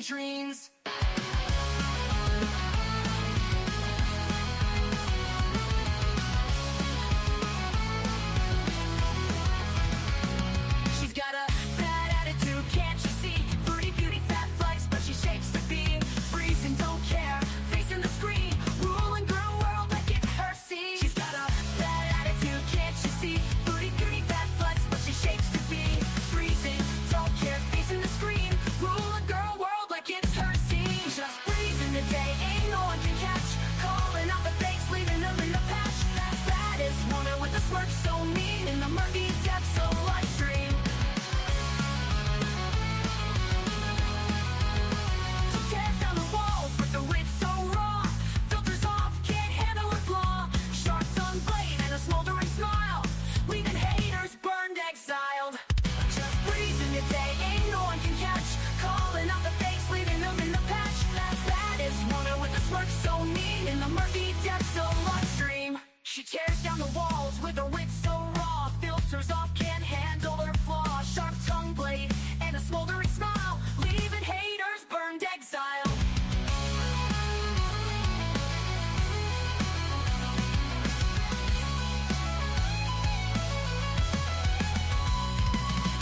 same dreams. She's got a bad attitude, can't you see? Foodie beauty, fat flex, but she shakes the beam. Freezing, don't care, facing the screen. Ruling girl world like it's her scene. She's got a bad attitude, can't you see? Foodie beauty, fat flex, but she shakes the beam. Freezing, don't care, facing the screen. Ruling girl world like it's her scene. Just breezing the day, ain't no one can catch. Calling out the fakes, leaving them in the patch. That baddest woman with a smirk so mean. In the murky depths of life stream. She tears down the walls with the wit so raw. Filters off, can't handle her flaw. Sharp tongue blade and a smoldering smile. Leaving haters burned, exiled. Just breezing the day, ain't no one can catch. Calling out the fakes, leaving them in the patch. That baddest woman with a smirk so mean. In the murky depths of life stream. She tears down the walls with her wit so raw. Filters off, can't handle her flaw. Sharp tongue blade and a smoldering smile. Leaving haters burned, exile.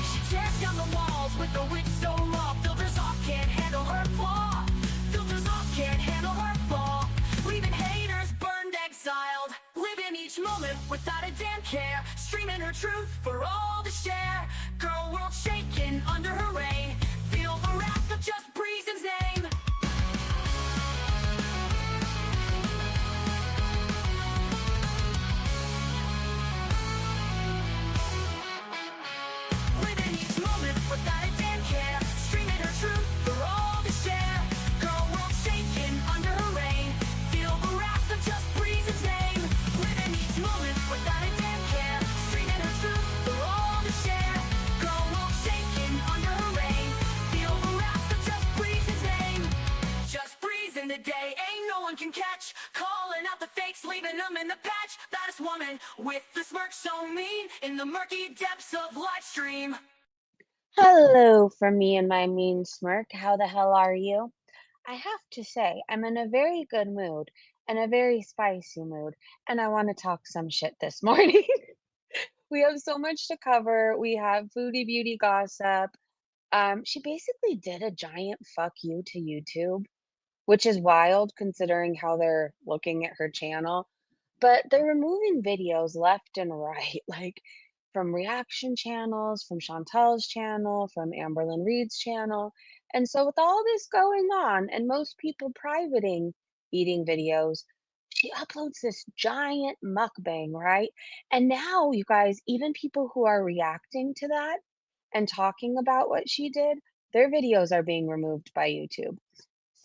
She tears down the walls with the wit so raw. Filters off, can't handle her flaw. Filters off, can't handle her flaw. Leaving haters burned, exiled. Living each moment without a damn care. Streaming her truth for all to share. Girl world shaking under her reign. Feel the wrath of just Breezen's name. Living each moment without a damn care. Streaming her truth for all to share. Girl world shaking under her reign. Feel the wrath of just Breezen's name. Living each moment without a damn care. Streaming her truth for all to share. Girl world shaking under her reign. Feel the wrath of just Breezen's name. Just breezing the day, ain't no one can catch. Calling out the fakes, leaving them in the patch. Baddest woman with the smirk so mean. In the murky depths of live stream. Hello from me and my mean smirk. How the hell are you? I have to say, I'm in a very good mood and a very spicy mood, and I want to talk some shit this morning. We have so much to cover. We have foodie beauty gossip. She basically did a giant fuck you to YouTube, which is wild considering how they're looking at her channel. But they're removing videos left and right, like from reaction channels, from Chantel's channel, from Amberlyn Reed's channel. And so, with all this going on, and most people privating eating videos, she uploads this giant mukbang, right? And now, you guys, even people who are reacting to that and talking about what she did, their videos are being removed by YouTube.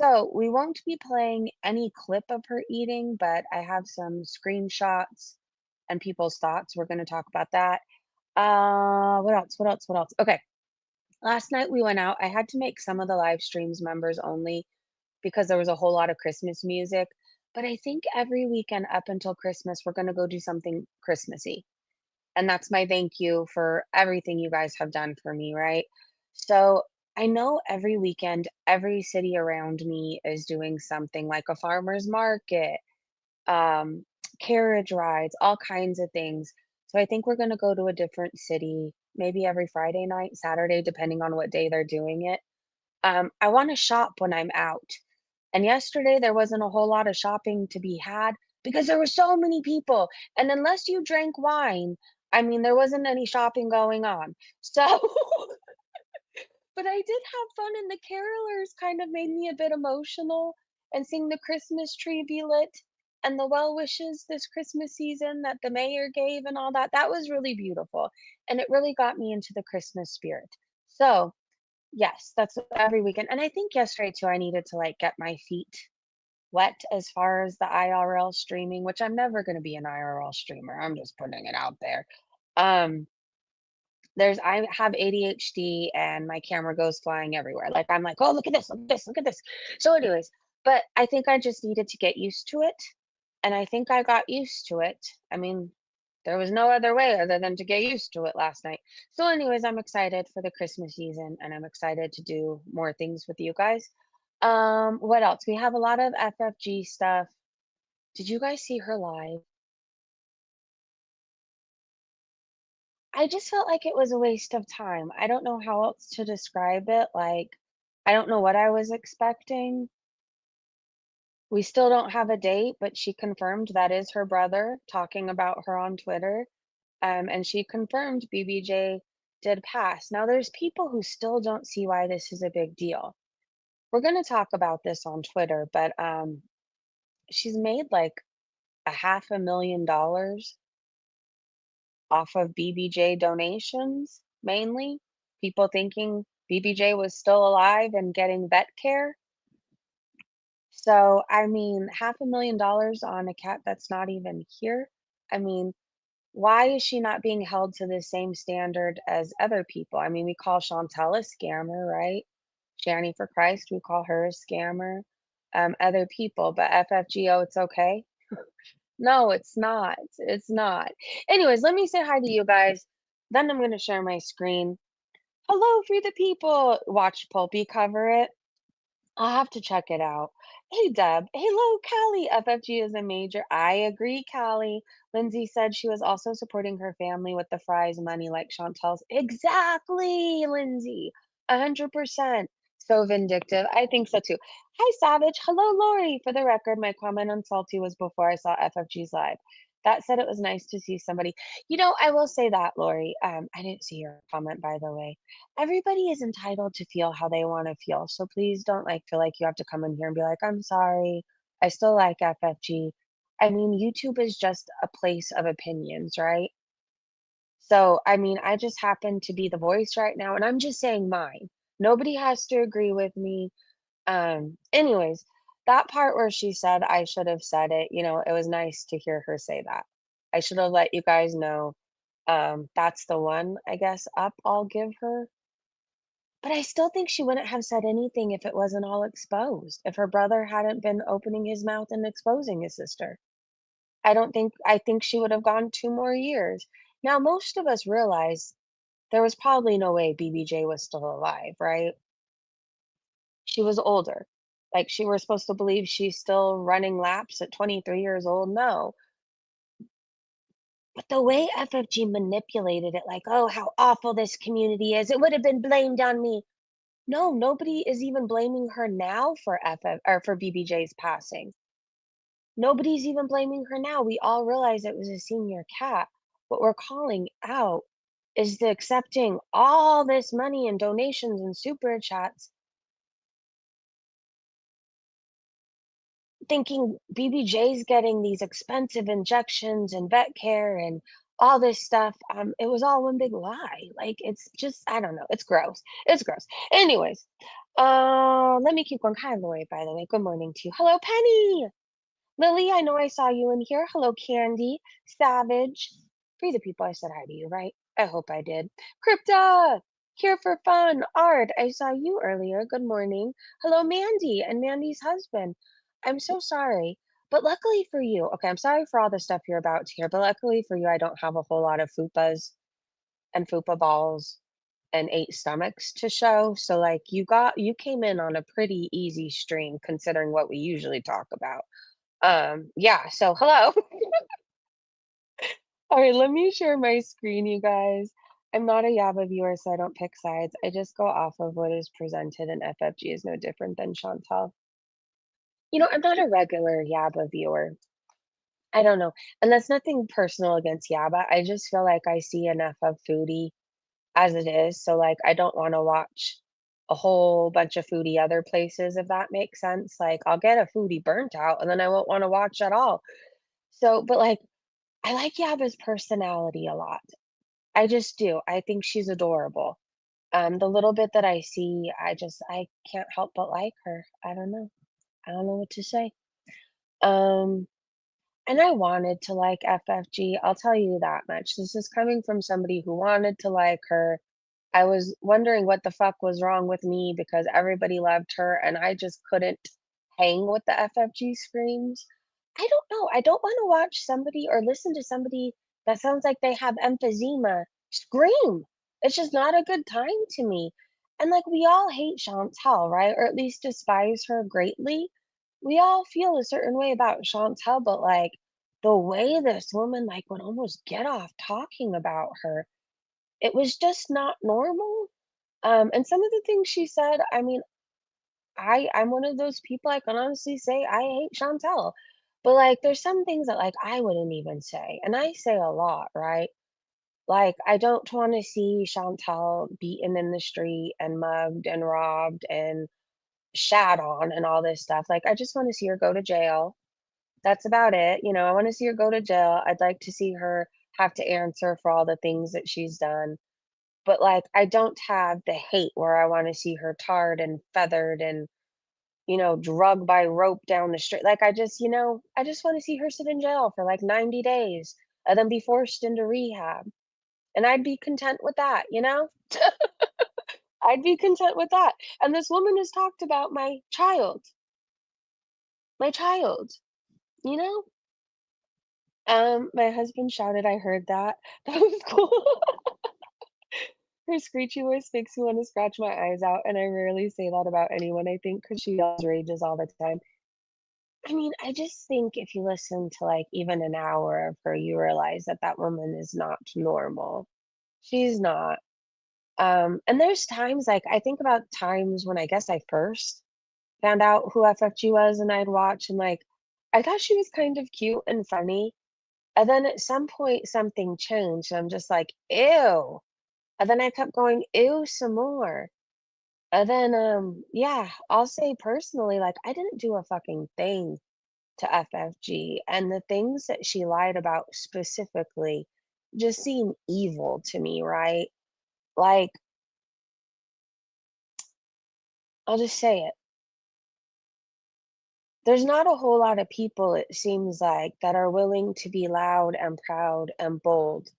So we won't be playing any clip of her eating, but I have some screenshots and people's thoughts. We're going to talk about that. What else? What else? What else? Okay. Last night we went out. I had to make some of the live streams members only because there was a whole lot of Christmas music. But I think every weekend up until Christmas, we're going to go do something Christmassy. And that's my thank you for everything you guys have done for me, right? So I know every weekend, every city around me is doing something like a farmer's market, um, carriage rides, all kinds of things. So I think we're going to go to a different city, maybe every Friday night, Saturday, depending on what day they're doing it. I want to shop when I'm out. And yesterday, there wasn't a whole lot of shopping to be had because there were so many people. And unless you drank wine, I mean, there wasn't any shopping going on. So, but I did have fun, and the carolers kind of made me a bit emotional. And seeing the Christmas tree be lit and the well wishes this Christmas season that the mayor gave and all that, that was really beautiful. And it really got me into the Christmas spirit. So, yes, that's every weekend. And I think yesterday too, I needed to like get my feet wet as far as the IRL streaming, which I'm never going to be an IRL streamer. I'm just putting it out there. Um, I have ADHD and my camera goes flying everywhere. Like I'm like, oh, look at this, look at this, look at this. So, anyways, but I think I just needed to get used to it. And I think I got used to it. I mean, there was no other way other than to get used to it last night. So, anyways, I'm excited for the Christmas season and I'm excited to do more things with you guys. What else? We have a lot of FFG stuff. Did you guys see her live? I just felt like it was a waste of time. I don't know how else to describe it. Like, I don't know what I was expecting. We still don't have a date, but she confirmed that is her brother talking about her on Twitter. And she confirmed BBJ did pass. Now, there's people who still don't see why this is a big deal. We're going to talk about this on Twitter, but she's made like a $500,000 off of BBJ donations, mainly. People thinking BBJ was still alive and getting vet care. So, I mean, $500,000 on a cat that's not even here. I mean, why is she not being held to the same standard as other people? I mean, we call Chantel a scammer, right? Shanny for Christ, we call her a scammer. Other people, but FFGO, it's okay. No, it's not. It's not. Anyways, let me say hi to you guys. Then I'm going to share my screen. Hello, Free the People. Watch Pulpy cover it. I'll have to check it out. Hey, Deb. Hello, Callie. FFG is a major. I agree, Callie. Lindsay said she was also supporting her family with the fries money, like Chantel's. Exactly, Lindsay. 100%. So vindictive. I think so too. Hi, Savage. Hello, Lori. For the record, my comment on Salty was before I saw FFG's live. That said, it was nice to see somebody. I will say that, Lori. I didn't see your comment, by the way. Everybody is entitled to feel how they wanna feel, so please don't, feel like you have to come in here and be like, "I'm sorry, I still like FFG." I mean, YouTube is just a place of opinions, right? So, I mean, I just happen to be the voice right now, and I'm just saying mine. Nobody has to agree with me. Anyways, that part where she said I should have said it, it was nice to hear her say that. I should have let you guys know, that's the one, I guess, up I'll give her. But I still think she wouldn't have said anything if it wasn't all exposed, if her brother hadn't been opening his mouth and exposing his sister. I think she would have gone 2 more years. Now, most of us realize there was probably no way BBJ was still alive, right? She was older. Like, we're supposed to believe she's still running laps at 23 years old? No. But the way FFG manipulated it, like, "Oh, how awful this community is. It would have been blamed on me." No, nobody is even blaming her now for for BBJ's passing. Nobody's even blaming her now. We all realize it was a senior cat. What we're calling out is the accepting all this money and donations and super chats, thinking BBJ's getting these expensive injections and vet care and all this stuff. It was all one big lie. Like, it's just, I don't know. It's gross. It's gross. Anyways, let me keep going. Hi, Lori, by the way. Good morning to you. Hello, Penny. Lily, I know I saw you in here. Hello, Candy. Savage. Free the people, I said hi to you, right? I hope I did. Crypta! Here for fun. Art, I saw you earlier. Good morning. Hello, Mandy and Mandy's husband. I'm so sorry. But luckily for you, okay, I'm sorry for all the stuff you're about to hear, but luckily for you, I don't have a whole lot of fupas and fupa balls and 8 stomachs to show. So, like, you came in on a pretty easy stream considering what we usually talk about. Yeah, so hello. All right, let me share my screen, you guys. I'm not a Yaba viewer, so I don't pick sides. I just go off of what is presented, and FFG is no different than Chantal. I'm not a regular Yaba viewer. I don't know. And that's nothing personal against Yaba. I just feel like I see enough of Foodie as it is. So, like, I don't want to watch a whole bunch of Foodie other places, if that makes sense. Like, I'll get a Foodie burnt out, and then I won't want to watch at all. So, but like, I like Yaba's personality a lot. I just do. I think she's adorable. The little bit that I see, I can't help but like her. I don't know. I don't know what to say. Um, and I wanted to like FFG. I'll tell you that much. This is coming from somebody who wanted to like her. I was wondering what the fuck was wrong with me because everybody loved her and I just couldn't hang with the FFG screams. I don't know. I don't want to watch somebody or listen to somebody that sounds like they have emphysema scream. It's just not a good time to me. And like we all hate Chantel, right? Or at least despise her greatly. We all feel a certain way about Chantel, but like the way this woman like would almost get off talking about her, it was just not normal. And some of the things she said, I mean, I'm one of those people I can honestly say I hate Chantel. But like there's some things that like I wouldn't even say. And I say a lot, right? Like I don't want to see Chantel beaten in the street and mugged and robbed and shat on and all this stuff. Like I just want to see her go to jail. That's about it. You know, I want to see her go to jail. I'd like to see her have to answer for all the things that she's done. But like I don't have the hate where I want to see her tarred and feathered and drugged by rope down the street. Like, I just want to see her sit in jail for like 90 days and then be forced into rehab. And I'd be content with that, you know? I'd be content with that. And this woman has talked about my child, you know? My husband shouted, I heard that. That was cool. Her screechy voice makes me want to scratch my eyes out, and I rarely say that about anyone, I think, because she yells rages all the time. I mean, I just think if you listen to, like, even an hour of her, you realize that that woman is not normal. She's not. And there's times, like, I think about times when I guess I first found out who FFG was and I'd watch and, like, I thought she was kind of cute and funny, and then at some point, something changed, and I'm just like, "Ew." And then I kept going, "Ew," some more. And then, yeah, I'll say personally, like, I didn't do a fucking thing to FFG, and the things that she lied about specifically just seem evil to me, right? Like, I'll just say it. There's not a whole lot of people, it seems like, that are willing to be loud and proud and bold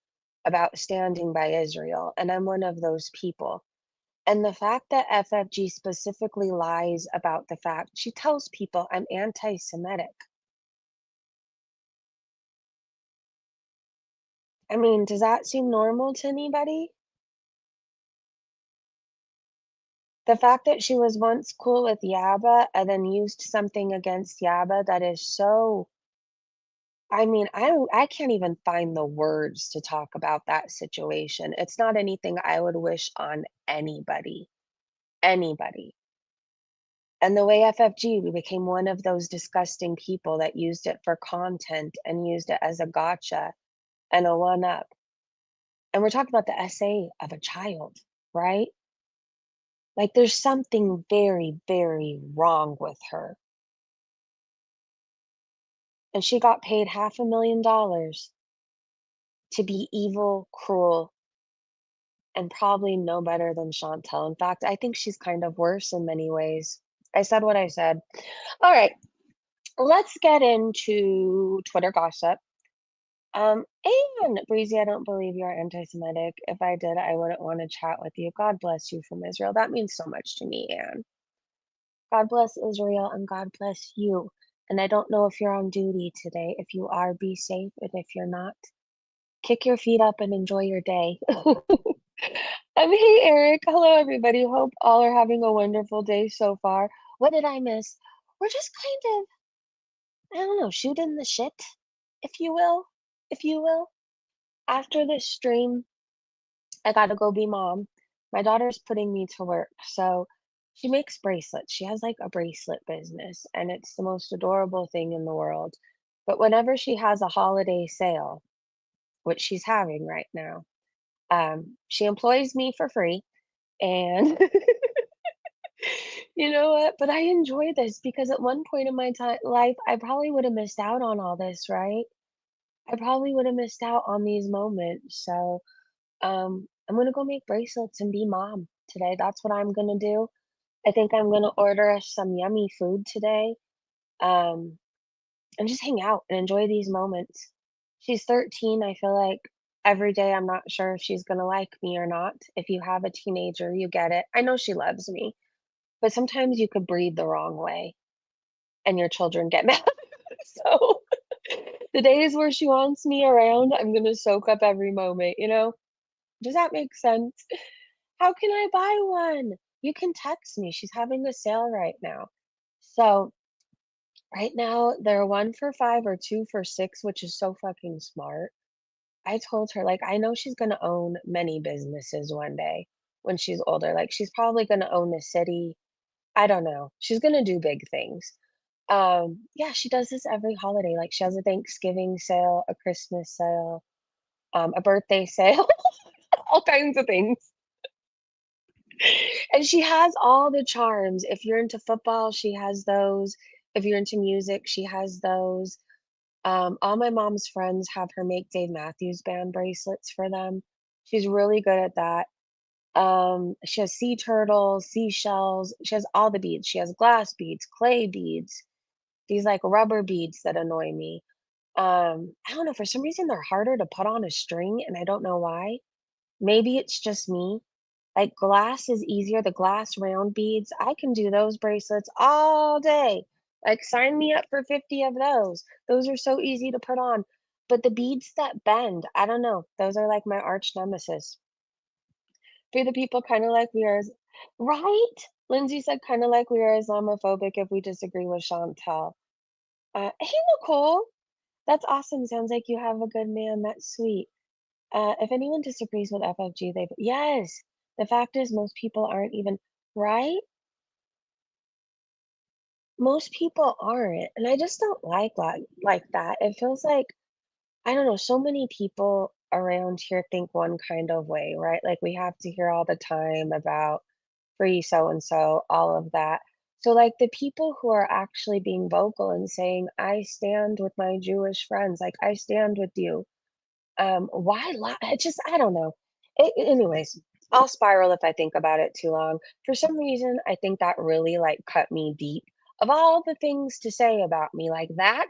about standing by Israel, and I'm one of those people. And the fact that FFG specifically lies about the fact she tells people I'm anti-Semitic. I mean, does that seem normal to anybody? The fact that she was once cool with Yaba and then used something against Yaba that is so I mean, I can't even find the words to talk about that situation. It's not anything I would wish on anybody, anybody. And the way FFG became one of those disgusting people that used it for content and used it as a gotcha and a one up. And we're talking about the essay of a child, right? Like there's something very, very wrong with her. And she got paid $500,000 to be evil, cruel, and probably no better than Chantel. In fact, I think she's kind of worse in many ways. I said what I said. All right, let's get into Twitter gossip. And Breezy, I don't believe you're anti-Semitic. If I did, I wouldn't want to chat with you. God bless you from Israel. That means so much to me, Anne. God bless Israel and God bless you. And I don't know if you're on duty today. If you are, be safe. And if you're not, kick your feet up and enjoy your day. Hey, Eric. Hello, everybody. Hope all are having a wonderful day so far. What did I miss? We're just kind of, I don't know, shooting the shit, if you will. If you will. After this stream, I gotta go be mom. My daughter's putting me to work. So she makes bracelets. She has like a bracelet business, and it's the most adorable thing in the world. But whenever she has a holiday sale, which she's having right now, she employs me for free. And you know what? But I enjoy this because at one point in my life, I probably would have missed out on all this, right? I probably would have missed out on these moments. So I'm gonna go make bracelets and be mom today. That's what I'm gonna do. I think I'm gonna order us some yummy food today, um, and just hang out and enjoy these moments. She's 13. I feel like every day I'm not sure if she's gonna like me or not. If you have a teenager, you get it. I know she loves me, but sometimes you could breathe the wrong way and your children get mad. So the days where she wants me around, I'm gonna soak up every moment, you know? Does that make sense? How can I buy one? You can text me. She's having a sale right now. So right now they're 1 for 5 or 2 for 6, which is so fucking smart. I told her, like, I know she's gonna own many businesses one day when she's older. Like, she's probably gonna own the city. I don't know. She's gonna do big things. Yeah, she does this every holiday. Like, she has a Thanksgiving sale, a Christmas sale, a birthday sale, all kinds of things. And she has all the charms. If you're into football, she has those. If you're into music, she has those. All my mom's friends have her make Dave Matthews Band bracelets for them. She's really good at that. She has sea turtles, seashells. She has all the beads. She has glass beads, clay beads, these like rubber beads that annoy me. I don't know, for some reason they're harder to put on a string, and I don't know why. Maybe it's just me. Like glass is easier, the glass round beads, I can do those bracelets all day. Like sign me up for 50 of those. Those are so easy to put on. But the beads that bend, I don't know, those are like my arch nemesis. For the people kind of like we are, right? Lindsay said kind of like we are Islamophobic if we disagree with Chantel. Hey, Nicole, that's awesome. Sounds like you have a good man. That's sweet. If anyone disagrees with FFG, they yes. The fact is, most people aren't even right. Most people aren't, and I just don't like that. It feels like I don't know. So many people around here think one kind of way, right? Like we have to hear all the time about free so and so, all of that. So, like the people who are actually being vocal and saying, "I stand with my Jewish friends," like I stand with you. Why lie? It just I don't know. Anyways, I'll spiral if I think about it too long. For some reason, I think that really like cut me deep. Of all the things to say about me, like that,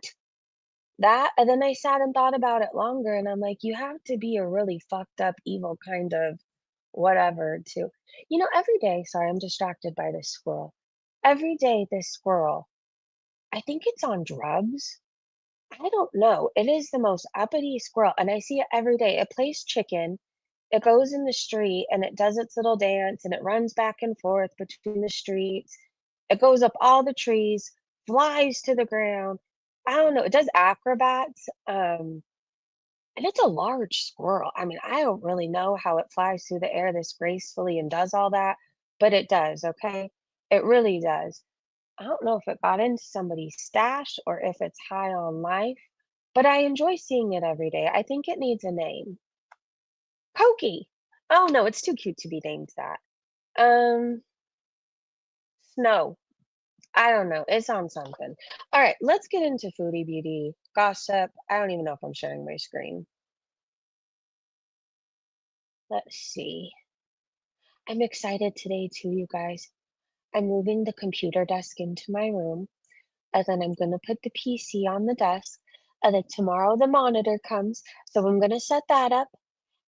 and then I sat and thought about it longer, and I'm like, you have to be a really fucked up, evil kind of whatever to, every day. Sorry, I'm distracted by this squirrel. Every day, this squirrel, I think it's on drugs. I don't know. It is the most uppity squirrel, and I see it every day. It plays chicken. It goes in the street and it does its little dance and it runs back and forth between the streets. It goes up all the trees, flies to the ground. I don't know. It does acrobats. And it's a large squirrel. I mean, I don't really know how it flies through the air this gracefully and does all that, but it does, okay? It really does. I don't know if it got into somebody's stash or if it's high on life, but I enjoy seeing it every day. I think it needs a name. Pokey. Oh no, it's too cute to be named that. Um, Snow. I don't know. It's on something. All right, let's get into foodie beauty gossip. I don't even know if I'm sharing my screen. Let's see. I'm excited today too, you guys. I'm moving the computer desk into my room, and then I'm gonna put the PC on the desk, and then tomorrow the monitor comes, so I'm gonna set that up.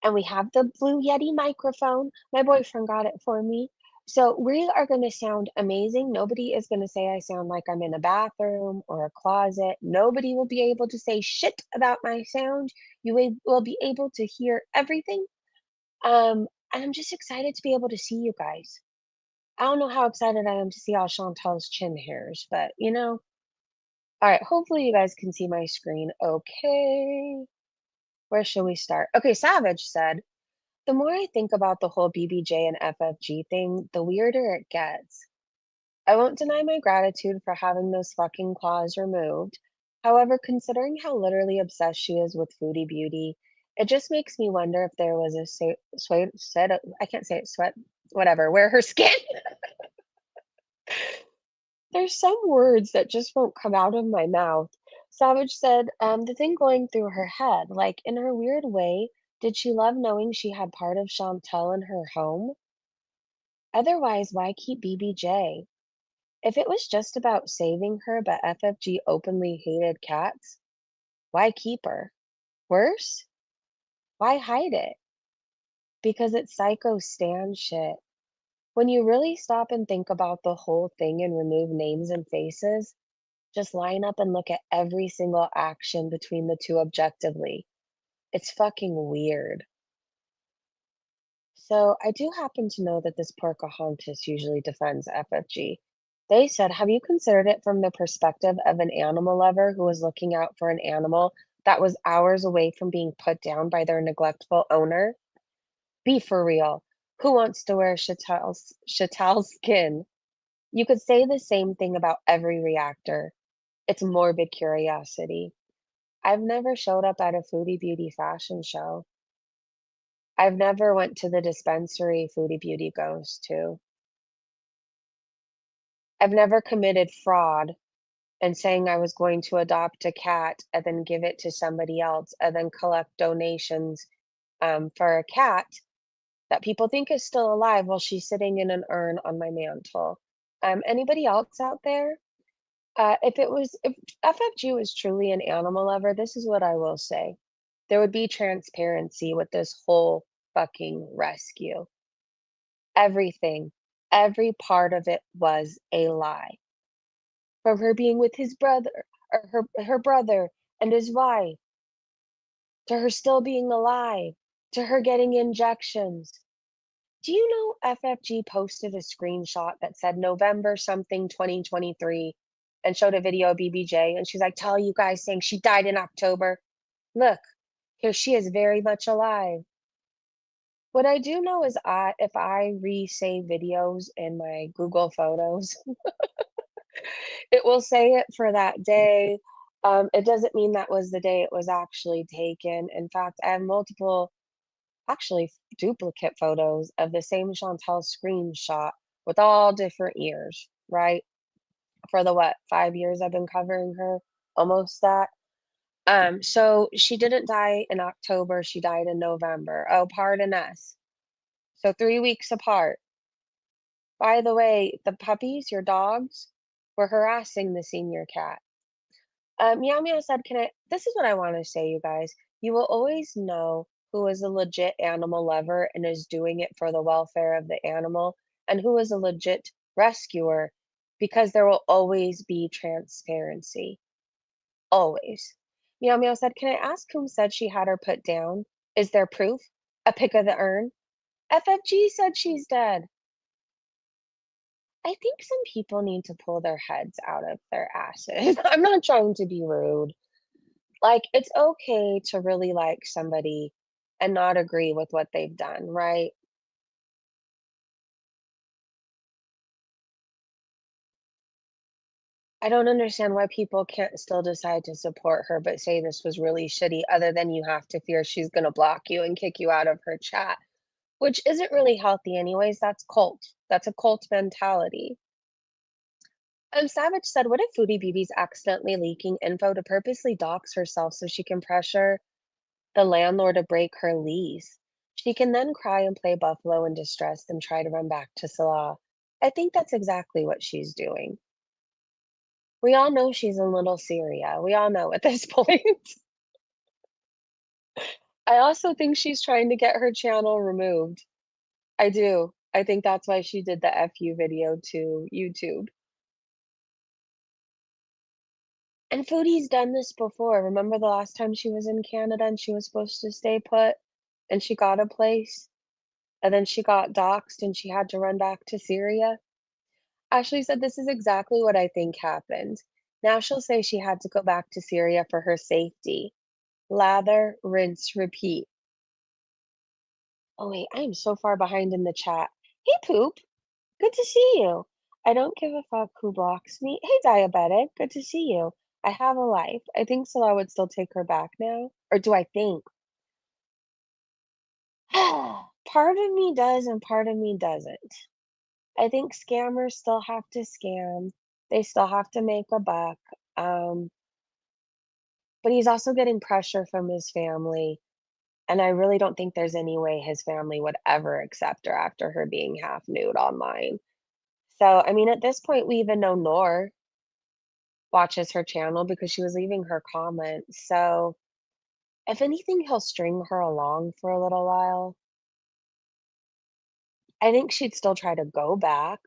And we have the Blue Yeti microphone. My boyfriend got it for me. So we are going to sound amazing. Nobody is going to say I sound like I'm in a bathroom or a closet. Nobody will be able to say shit about my sound. You will be able to hear everything. And I'm just excited to be able to see you guys. I don't know how excited I am to see all Chantel's chin hairs, but all right, hopefully you guys can see my screen okay. Where should we start? Okay, Savage said, the more I think about the whole BBJ and FFG thing, the weirder it gets. I won't deny my gratitude for having those fucking claws removed. However, considering how literally obsessed she is with Foodie Beauty, it just makes me wonder if there was a I can't say it, sweat, whatever, where her skin. There's some words that just won't come out of my mouth. Savage said, the thing going through her head, like in her weird way, did she love knowing she had part of Chantel in her home? Otherwise, why keep BBJ? If it was just about saving her, but FFG openly hated cats, why keep her? Worse, why hide it? Because it's psycho Stan shit. When you really stop and think about the whole thing and remove names and faces, just line up and look at every single action between the two objectively. It's fucking weird. So I do happen to know that this Pocahontas usually defends FFG. They said, have you considered it from the perspective of an animal lover who was looking out for an animal that was hours away from being put down by their neglectful owner? Be for real. Who wants to wear chattel's skin? You could say the same thing about every reactor. It's morbid curiosity. I've never showed up at a Foodie Beauty fashion show. I've never went to the dispensary Foodie Beauty goes to. I've never committed fraud and saying I was going to adopt a cat and then give it to somebody else and then collect donations for a cat that people think is still alive while she's sitting in an urn on my mantle. Anybody else out there? If FFG was truly an animal lover, this is what I will say. There would be transparency with this whole fucking rescue. Everything, every part of it was a lie. From her being with his brother, or her brother and his wife, to her still being alive, to her getting injections. Do you know FFG posted a screenshot that said November something 2023 and showed a video of BBJ, and she's like, "Tell you guys saying she died in October. Look, here she is very much alive." What I do know is if I resave videos in my Google Photos, it will say it for that day. It doesn't mean that was the day it was actually taken. In fact, I have multiple, actually duplicate photos of the same Chantel screenshot with all different years, right? For the what, 5 years I've been covering her, almost that. So she didn't die in October, she died in November. Oh, pardon us. So 3 weeks apart. By the way, the puppies, your dogs, were harassing the senior cat. Meow Meow said, "Can I?" This is what I want to say, you guys. You will always know who is a legit animal lover and is doing it for the welfare of the animal, and who is a legit rescuer, because there will always be transparency. Always. Meow Meow said, "Can I ask whom said she had her put down? Is there proof? A pic of the urn?" FFG said she's dead. I think some people need to pull their heads out of their asses. I'm not trying to be rude. Like, it's okay to really like somebody and not agree with what they've done, right? I don't understand why people can't still decide to support her, but say this was really shitty, other than you have to fear she's gonna block you and kick you out of her chat, which isn't really healthy anyways. That's cult. That's a cult mentality. Savage said, what if Foodie Beauty's accidentally leaking info to purposely dox herself so she can pressure the landlord to break her lease? She can then cry and play buffalo in distress and try to run back to Salah. I think that's exactly what she's doing. We all know she's in Little Syria. We all know at this point. I also think she's trying to get her channel removed. I do. I think that's why she did the FU video to YouTube. And Foodie's done this before. Remember the last time she was in Canada and she was supposed to stay put and she got a place and then she got doxxed and she had to run back to Syria? Ashley said, "This is exactly what I think happened." Now she'll say she had to go back to Syria for her safety. Lather, rinse, repeat. Oh, wait, I am so far behind in the chat. Hey, Poop. Good to see you. I don't give a fuck who blocks me. Hey, Diabetic. Good to see you. I have a life. I think Salah would still take her back now. Or do I think? Part of me does and part of me doesn't. I think scammers still have to scam. They still have to make a buck. Um, but he's also getting pressure from his family. And I really don't think there's any way his family would ever accept her after her being half nude online. So, I mean, at this point, we even know Nor watches her channel because she was leaving her comments. So, if anything, he'll string her along for a little while. I think she'd still try to go back,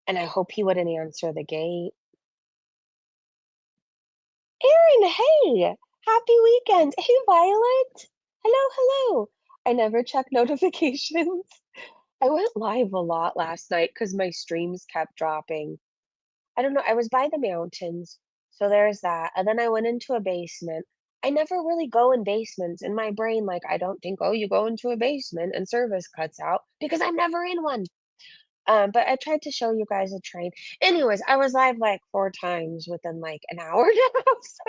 and I hope he wouldn't answer the gate. Erin, hey! Happy weekend. Hey, Violet. Hello, hello. I never check notifications. I went live a lot last night because my streams kept dropping. I don't know, I was by the mountains, so there's that, and then I went into a basement. I never really go in basements. In my brain, like, I don't think, "Oh, you go into a basement and service cuts out," because I'm never in one. But I tried to show you guys a train. Anyways, I was live, like, 4 times within, like, an hour and a half, so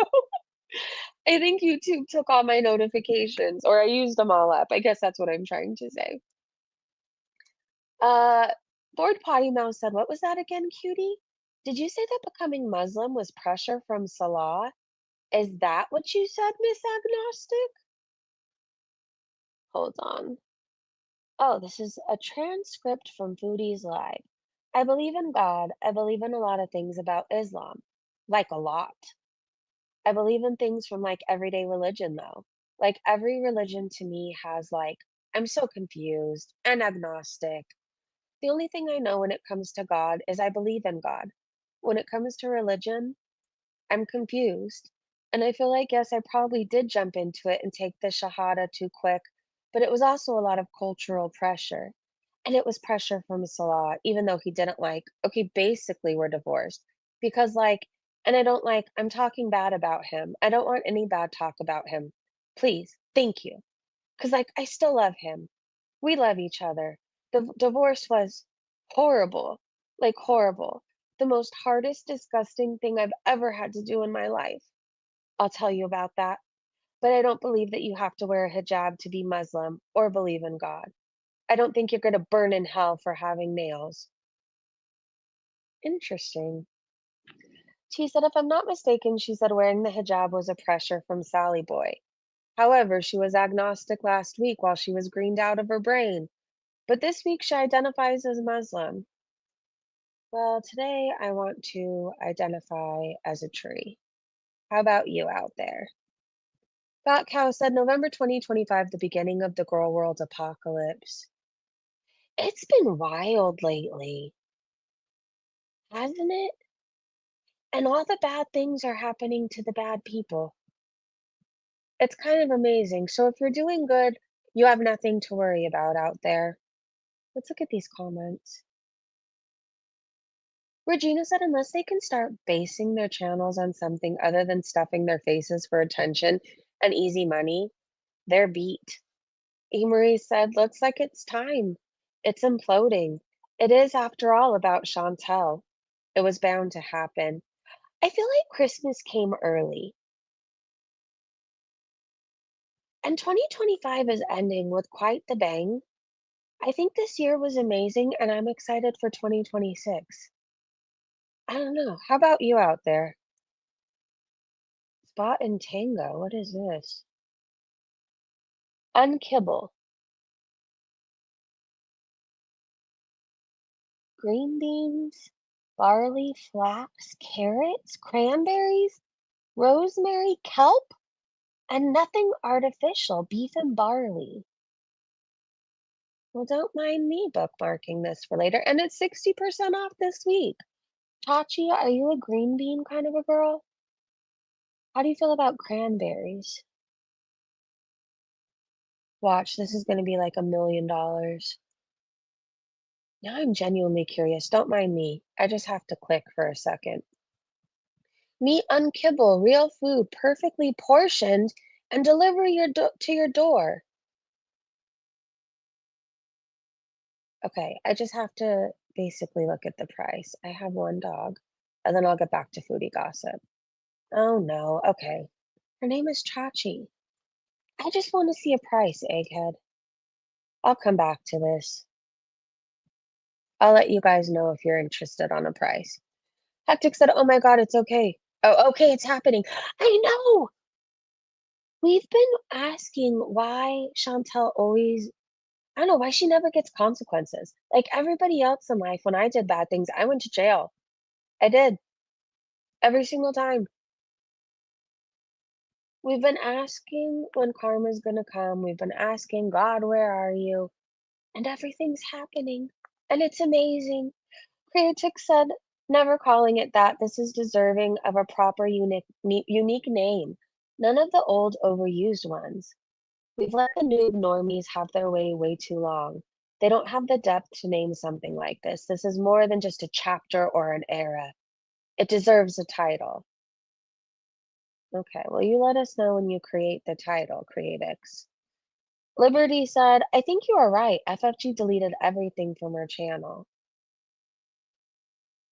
I think YouTube took all my notifications, or I used them all up. I guess that's what I'm trying to say. Uh, Lord Potty Mouth said, "What was that again, cutie? Did you say that becoming Muslim was pressure from Salah? Is that what you said, Miss Agnostic?" Hold on. Oh, this is a transcript from Foodie's Live. "I believe in God. I believe in a lot of things about Islam. Like a lot. I believe in things from like everyday religion though. Like every religion to me has like, I'm so confused and agnostic. The only thing I know when it comes to God is I believe in God. When it comes to religion, I'm confused. And I feel like, yes, I probably did jump into it and take the Shahada too quick, but it was also a lot of cultural pressure. And it was pressure from Salah, even though he didn't like, okay, basically we're divorced. Because like, and I don't like, I'm talking bad about him. I don't want any bad talk about him. Please, thank you. Because like, I still love him. We love each other. The divorce was horrible, like horrible. The most hardest, disgusting thing I've ever had to do in my life. I'll tell you about that. But I don't believe that you have to wear a hijab to be Muslim or believe in God. I don't think you're going to burn in hell for having nails. Interesting. She said, if I'm not mistaken, she said wearing the hijab was a pressure from Sally Boy. However, she was agnostic last week while she was greened out of her brain. But this week she identifies as Muslim. Well, today I want to identify as a tree. How about you out there? Fat Cow said November 2025, the beginning of the girl world apocalypse. It's been wild lately, hasn't it? And all the bad things are happening to the bad people. It's kind of amazing. So if you're doing good, you have nothing to worry about out there. Let's look at these comments. Regina said unless they can start basing their channels on something other than stuffing their faces for attention and easy money, they're beat. Emery said, looks like it's time. It's imploding. It is, after all, about Chantel. It was bound to happen. I feel like Christmas came early. And 2025 is ending with quite the bang. I think this year was amazing, and I'm excited for 2026. I don't know. How about you out there? Spot and Tango. What is this? Unkibble. Green beans, barley, flax, carrots, cranberries, rosemary, kelp, and nothing artificial, beef and barley. Well, don't mind me bookmarking this for later. And it's 60% off this week. Chachi, are you a green bean kind of a girl? How do you feel about cranberries? Watch, this is going to be like $1 million. Now I'm genuinely curious. Don't mind me. I just have to click for a second. Meat unkibble, real food, perfectly portioned, and deliver to your door. Okay, I just have to basically look at the price. I have one dog, and then I'll get back to foodie gossip. Oh no, okay. Her name is Chachi. I just want to see a price, Egghead. I'll come back to this. I'll let you guys know if you're interested on a price. Hectic said, oh my god, it's okay. Oh, okay, it's happening. I know! We've been asking why Chantel always, I don't know, why she never gets consequences. Like everybody else in life, when I did bad things, I went to jail. I did. Every single time. We've been asking when karma's gonna come. We've been asking, God, where are you? And everything's happening. And it's amazing. Creatic said, never calling it that. This is deserving of a proper unique name. None of the old overused ones. We've let the new normies have their way too long. They don't have the depth to name something like this. This is more than just a chapter or an era. It deserves a title. Okay, well, you let us know when you create the title, CreateX. Liberty said, I think you are right. FFG deleted everything from her channel.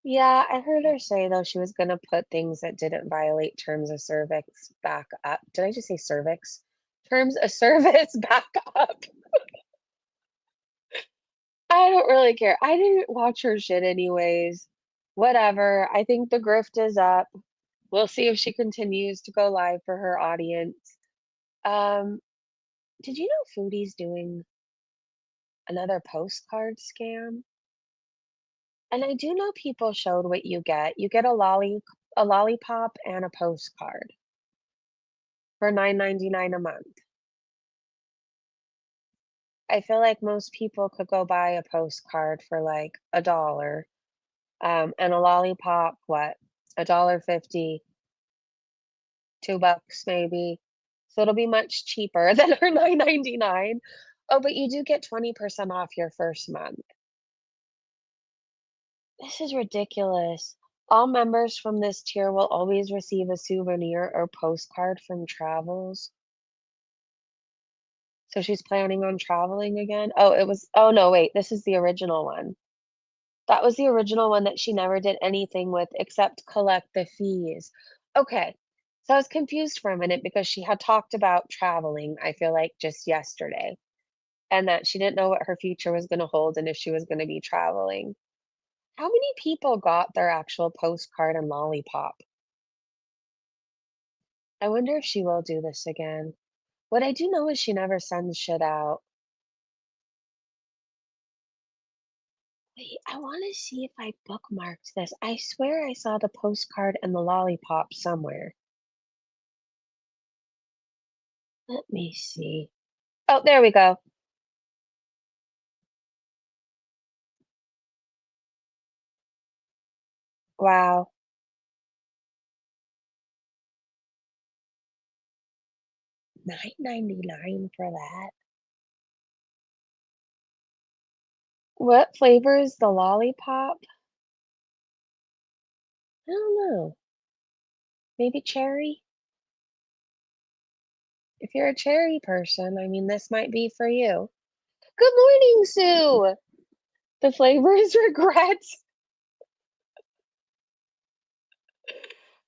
Yeah, I heard her say, though, she was going to put things that didn't violate terms of service back up. Did I just say cervix? Terms of service back up. I don't really care. I didn't watch her shit anyways. Whatever. I think the grift is up. We'll see if she continues to go live for her audience. Um, did you know Foodie's doing another postcard scam? And I do know people showed what you get. You get a lollipop and a postcard for $9.99 a month. I feel like most people could go buy a postcard for like a dollar. And a lollipop, what? $1.50, $2 maybe. So it'll be much cheaper than her 9.99. Oh, but you do get 20% off your first month. This is ridiculous. All members from this tier will always receive a souvenir or postcard from travels. So she's planning on traveling again? Oh no, wait, this is the original one. That was the original one that she never did anything with except collect the fees. Okay. So I was confused for a minute because she had talked about traveling, I feel like just yesterday, and that she didn't know what her future was going to hold and if she was going to be traveling. How many people got their actual postcard and lollipop? I wonder if she will do this again. What I do know is she never sends shit out. Wait, I want to see if I bookmarked this. I swear I saw the postcard and the lollipop somewhere. Let me see. Oh, there we go. Wow. 9.99 for that. What flavor is the lollipop? I don't know. Maybe cherry? If you're a cherry person, I mean, this might be for you. Good morning, Sue. The flavor is regrets.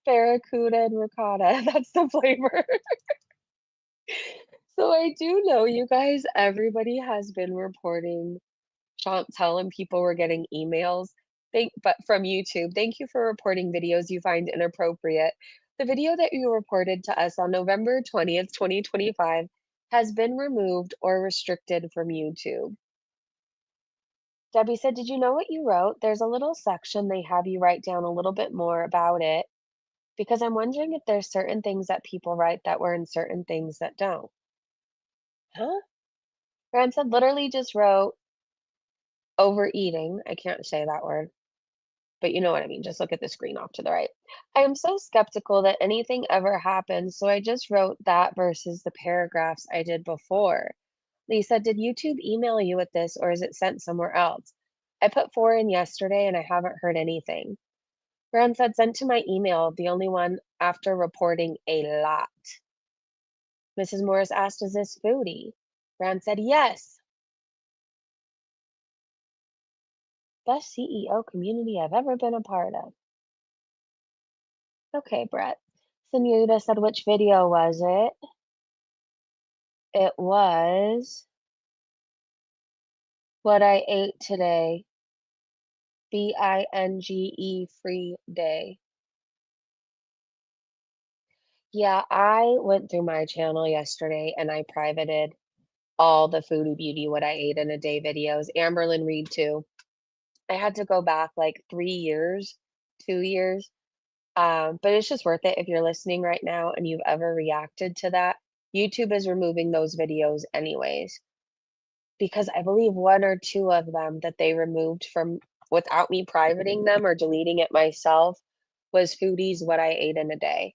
Barracuda and ricotta. That's the flavor. So I do know you guys, everybody has been reporting Chantel and people were getting emails. But from YouTube. Thank you for reporting videos you find inappropriate. The video that you reported to us on November 20th, 2025 has been removed or restricted from YouTube. Debbie said, did you know what you wrote? There's a little section they have you write down a little bit more about it because I'm wondering if there's certain things that people write that were in certain things that don't. Huh? Grant said, literally just wrote overeating. I can't say that word. But you know what I mean. Just look at the screen off to the right. I am so skeptical that anything ever happens, so I just wrote that versus the paragraphs I did before. Lisa, did YouTube email you with this or is it sent somewhere else? I put 4 in yesterday and I haven't heard anything. Brown said sent to my email, the only one after reporting a lot. Mrs. Morris asked, is this Foodie? Brown said, yes. Best CEO community I've ever been a part of. Okay, Brett. Senuda said, which video was it? It was what I ate today. BINGE free day. Yeah, I went through my channel yesterday and I privated all the Foodie Beauty What I Ate in a Day videos. Amberlyn Reed too. I had to go back like 3 years, 2 years. But it's just worth it if you're listening right now and you've ever reacted to that. YouTube is removing those videos anyways. Because I believe 1 or 2 of them that they removed from without me privating them or deleting it myself was Foodie's What I Ate in a Day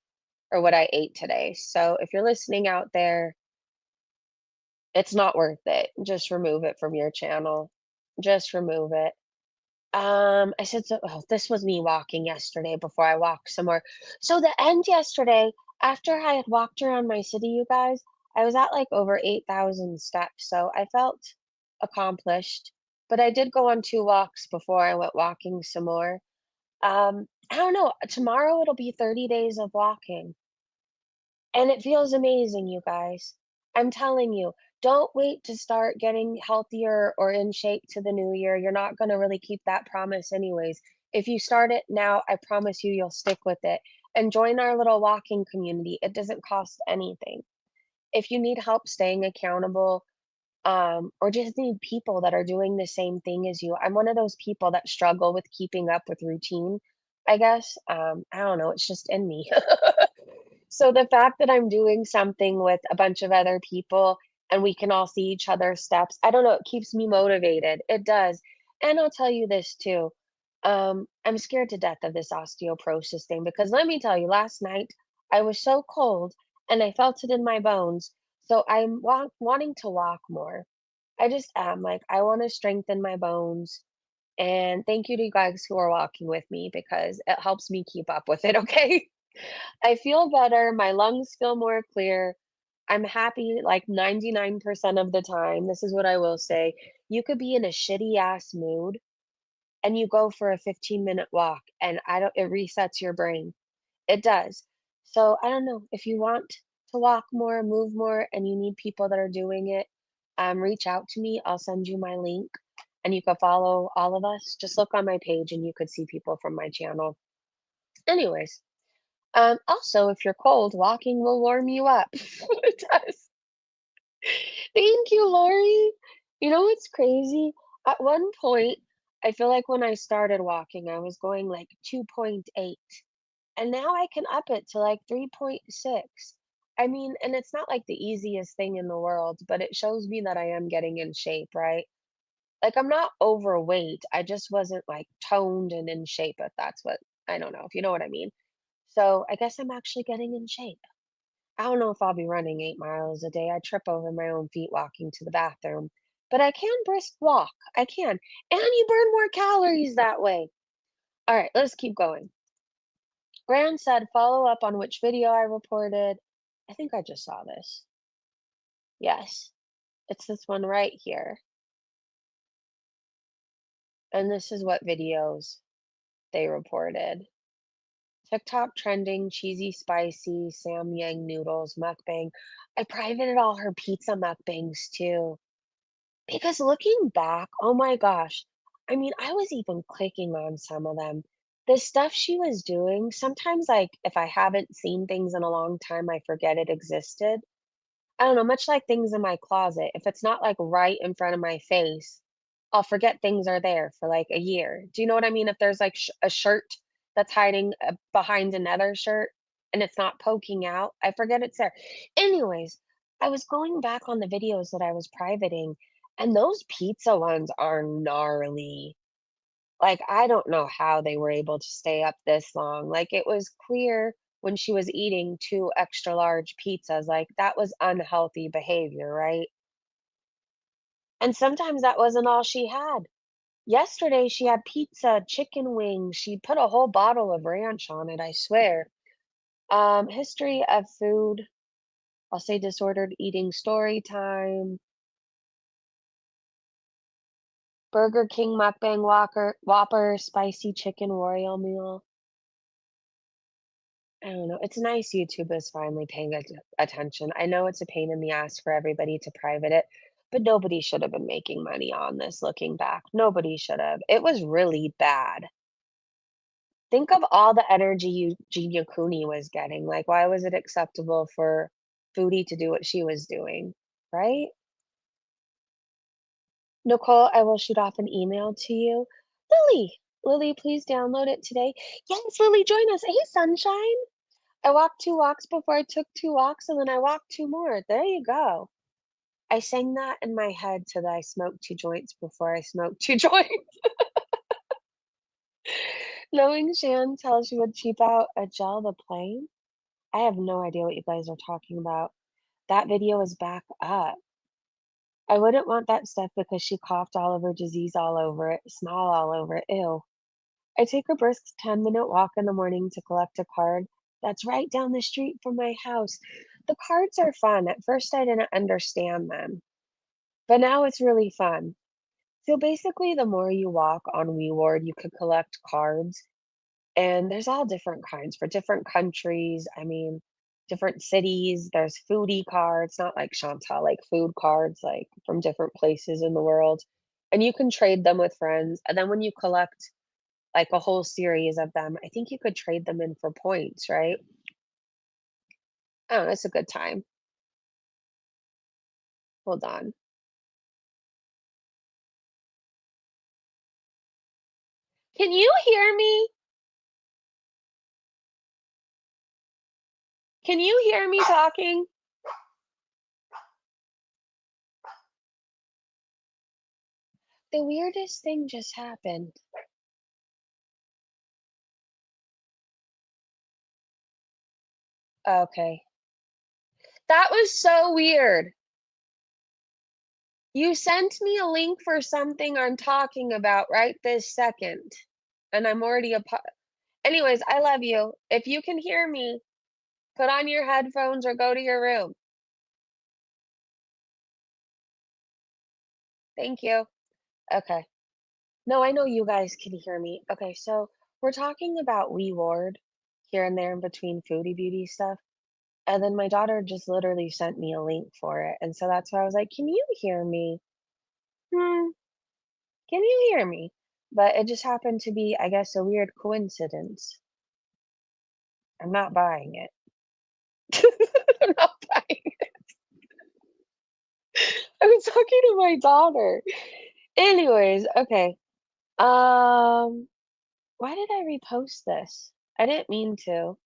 or What I Ate Today. So if you're listening out there, It's not worth it. Just remove it from your channel. Just remove it. I said so this was me walking yesterday before I walked somewhere. So the end yesterday, after I had walked around my city, you guys, I was at like over 8,000 steps. So I felt accomplished. But I did go on 2 walks before I went walking some more. I don't know. Tomorrow it'll be 30 days of walking. And it feels amazing, you guys. I'm telling you, don't wait to start getting healthier or in shape to the new year. You're not going to really keep that promise, anyways. If you start it now, I promise you, you'll stick with it. And join our little walking community. It doesn't cost anything. If you need help staying accountable, or just need people that are doing the same thing as you, I'm one of those people that struggle with keeping up with routine, I guess. I don't know, it's just in me. So the fact that I'm doing something with a bunch of other people and we can all see each other's steps, I don't know, it keeps me motivated. It does. And I'll tell you this too. I'm scared to death of this osteoporosis thing because let me tell you, last night I was so cold and I felt it in my bones. So I'm wanting to walk more. I just am like, I want to strengthen my bones. And thank you to you guys who are walking with me because it helps me keep up with it. Okay. I feel better, my lungs feel more clear. I'm happy like 99% of the time. This is what I will say. You could be in a shitty ass mood and you go for a 15-minute walk and I don't it resets your brain. It does. So I don't know if you want to walk more, move more, and you need people that are doing it, reach out to me. I'll send you my link and you can follow all of us. Just look on my page and you could see people from my channel. Anyways, also, if you're cold, walking will warm you up. It does. Thank you, Lori. You know what's crazy? At one point, I feel like when I started walking, I was going like 2.8, and now I can up it to like 3.6. I mean, and it's not like the easiest thing in the world, but it shows me that I am getting in shape, right? Like I'm not overweight. I just wasn't like toned and in shape, if that's what I don't know if you know what I mean. So I guess I'm actually getting in shape. I don't know if I'll be running 8 miles a day. I trip over my own feet walking to the bathroom, but I can brisk walk. I can. And you burn more calories that way. All right, let's keep going. Gran said, follow up on which video I reported. I think I just saw this. Yes, it's this one right here. And this is what videos they reported. TikTok trending, cheesy, spicy, Samyang noodles, mukbang. I privated all her pizza mukbangs too. Because looking back, oh my gosh, I mean, I was even clicking on some of them. The stuff she was doing, sometimes, like, if I haven't seen things in a long time, I forget it existed. I don't know, much like things in my closet. If it's not like right in front of my face, I'll forget things are there for like a year. Do you know what I mean? If there's like a shirt that's hiding behind another shirt and it's not poking out, I forget it's there. Anyways, I was going back on the videos that I was privating, and those pizza ones are gnarly. Like, I don't know how they were able to stay up this long. Like, it was clear when she was eating 2 extra large pizzas, like, that was unhealthy behavior, right? And sometimes that wasn't all she had. Yesterday, she had pizza, chicken wings, she put a whole bottle of ranch on it, I swear. History of food, I'll say disordered eating story time, Burger King mukbang Whopper, spicy chicken Royal meal. I don't know. It's nice YouTube is finally paying attention. I know it's a pain in the ass for everybody to private it, but nobody should have been making money on this looking back. Nobody should have. It was really bad. Think of all the energy Eugenia Cooney was getting. Like, why was it acceptable for Foodie to do what she was doing? Right? Nicole, I will shoot off an email to you. Lily, Lily, please download it today. Yes, Lily, join us. Hey, sunshine. I walked 2 walks before I took 2 walks, and then I walked 2 more. There you go. I sang that in my head till I smoked 2 joints before I smoked 2 joints. Knowing Shan tells you would cheap out a gel the plane? I have no idea what you guys are talking about. That video is back up. I wouldn't want that stuff because she coughed all over, disease all over it, smile all over it. Ew. I take a brisk 10-minute walk in the morning to collect a card that's right down the street from my house. The cards are fun. At first, I didn't understand them, but now it's really fun. So basically, the more you walk on WeWard, you could collect cards, and there's all different kinds for different countries. I mean, different cities. There's foodie cards, not like Chantal, like food cards, like from different places in the world. And you can trade them with friends. And then when you collect like a whole series of them, I think you could trade them in for points, right? Oh, it's a good time. Hold on. Can you hear me? Can you hear me talking? The weirdest thing just happened. Okay. That was so weird. You sent me a link for something I'm talking about right this second, and I'm already anyways, I love you. If you can hear me, put on your headphones or go to your room. Thank you. Okay. No, I know you guys can hear me. Okay, so we're talking about Wee Ward here and there in between Foodie Beauty stuff. And then my daughter just literally sent me a link for it. And so that's why I was like, can you hear me? Hmm, can you hear me? But it just happened to be, I guess, a weird coincidence. I'm not buying it. I'm not buying it. I was talking to my daughter. Anyways, okay. Um, why did I repost this? I didn't mean to.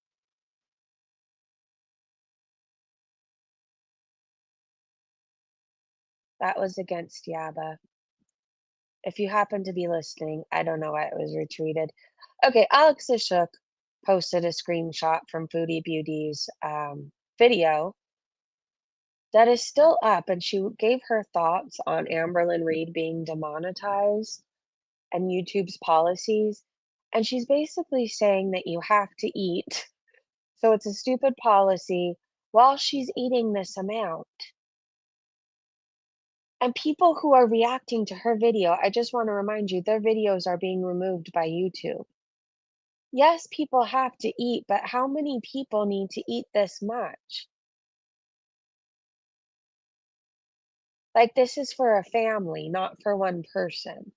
That was against Yaba. If you happen to be listening, I don't know why it was retweeted. Okay, Alex Ishuk posted a screenshot from Foodie Beauty's video that is still up, and she gave her thoughts on Amberlyn Reed being demonetized and YouTube's policies. And she's basically saying that you have to eat, so it's a stupid policy while she's eating this amount. And people who are reacting to her video, I just want to remind you, their videos are being removed by YouTube. Yes, people have to eat, but how many people need to eat this much? Like, this is for a family, not for one person.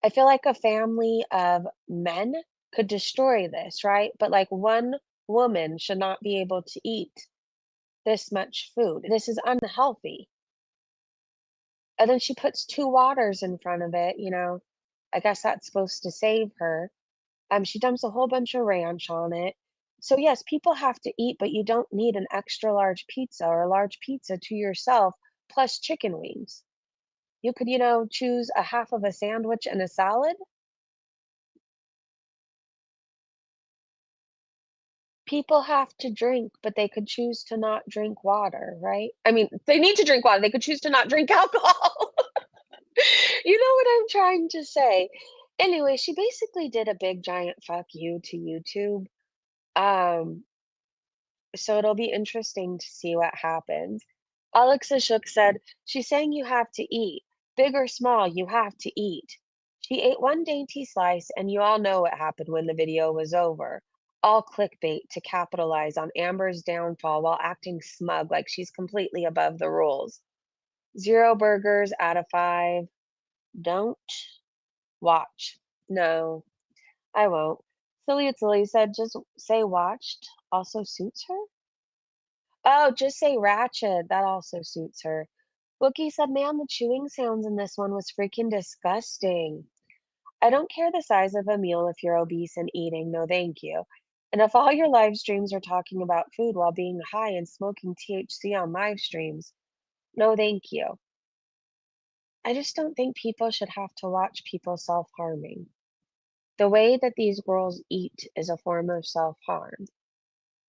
I feel like a family of men could destroy this, right? But like one woman should not be able to eat this much food. This is unhealthy. And then she puts two waters in front of it, you know. I guess that's supposed to save her. She dumps a whole bunch of ranch on it. So yes, people have to eat, but you don't need an extra large pizza or a large pizza to yourself plus chicken wings. You could, choose a half of a sandwich and a salad. People have to drink, but they could choose to not drink water, right? I mean, they need to drink water. They could choose to not drink alcohol. You know what I'm trying to say? Anyway, she basically did a big giant fuck you to YouTube. Um, So it'll be interesting to see what happens. Alex Ashok said, she's saying you have to eat. Big or small, you have to eat. She ate one dainty slice, and you all know what happened when the video was over. All clickbait to capitalize on Amber's downfall while acting smug like she's completely above the rules. Zero burgers out of five. Don't watch. No, I won't. Silly said, just say watched also suits her. Oh, just say ratchet. That also suits her. Wookie said, man, the chewing sounds in this one was freaking disgusting. I don't care the size of a meal if you're obese and eating, no thank you. And if all your live streams are talking about food while being high and smoking THC on live streams, no thank you. I just don't think people should have to watch people self-harming. The way that these girls eat is a form of self-harm.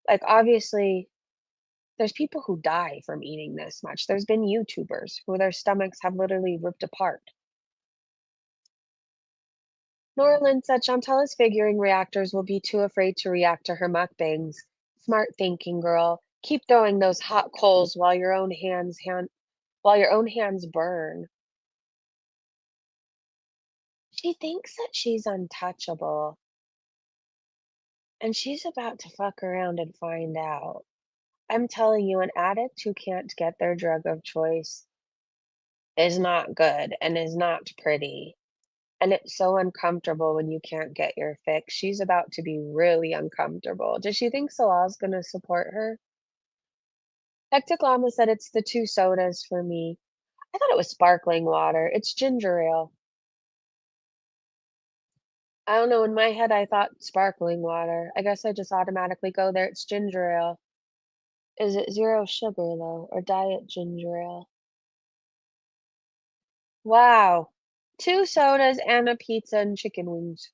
Like, obviously, There's people who die from eating this much. There's been YouTubers who their stomachs have literally ripped apart. Norlin said Chantal is figuring reactors will be too afraid to react to her mukbangs. Smart thinking, girl. Keep throwing those hot coals while your own hands burn. She thinks that she's untouchable, and she's about to fuck around and find out. I'm telling you, an addict who can't get their drug of choice is not good and is not pretty. And it's so uncomfortable when you can't get your fix. She's about to be really uncomfortable. Does she think Salah's gonna support her? Hectic Llama said it's the 2 sodas for me. I thought it was sparkling water. It's ginger ale. I don't know, in my head, I thought sparkling water. I guess I just automatically go there. It's ginger ale. Is it 0 sugar, though, or diet ginger ale? Wow. 2 sodas and a pizza and chicken wings.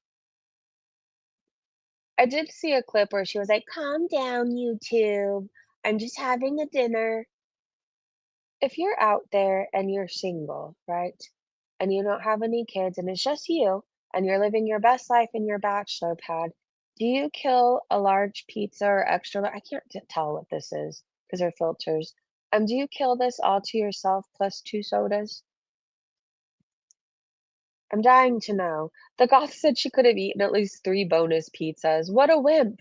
I did see a clip where she was like, "Calm down, YouTube. I'm just having a dinner." If you're out there and you're single, right? And you don't have any kids and it's just you and you're living your best life in your bachelor pad, do you kill a large pizza or I can't tell what this is because they're filters. Do you kill this all to yourself plus 2 sodas? I'm dying to know. The goth said she could have eaten at least 3 bonus pizzas. What a wimp.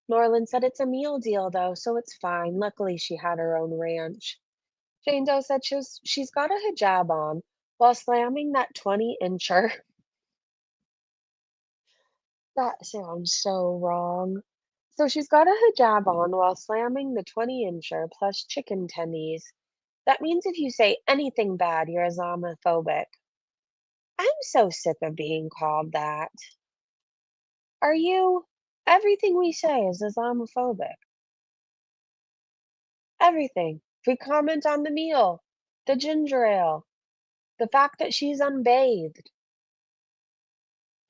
Norland said it's a meal deal though, so it's fine. Luckily she had her own ranch. Jane Doe said she's got a hijab on while slamming that 20-incher. That sounds so wrong. So she's got a hijab on while slamming the 20-incher plus chicken tendies. That means if you say anything bad, you're Islamophobic. I'm so sick of being called that. Are you? Everything we say is Islamophobic. Everything. If we comment on the meal, the ginger ale, the fact that she's unbathed,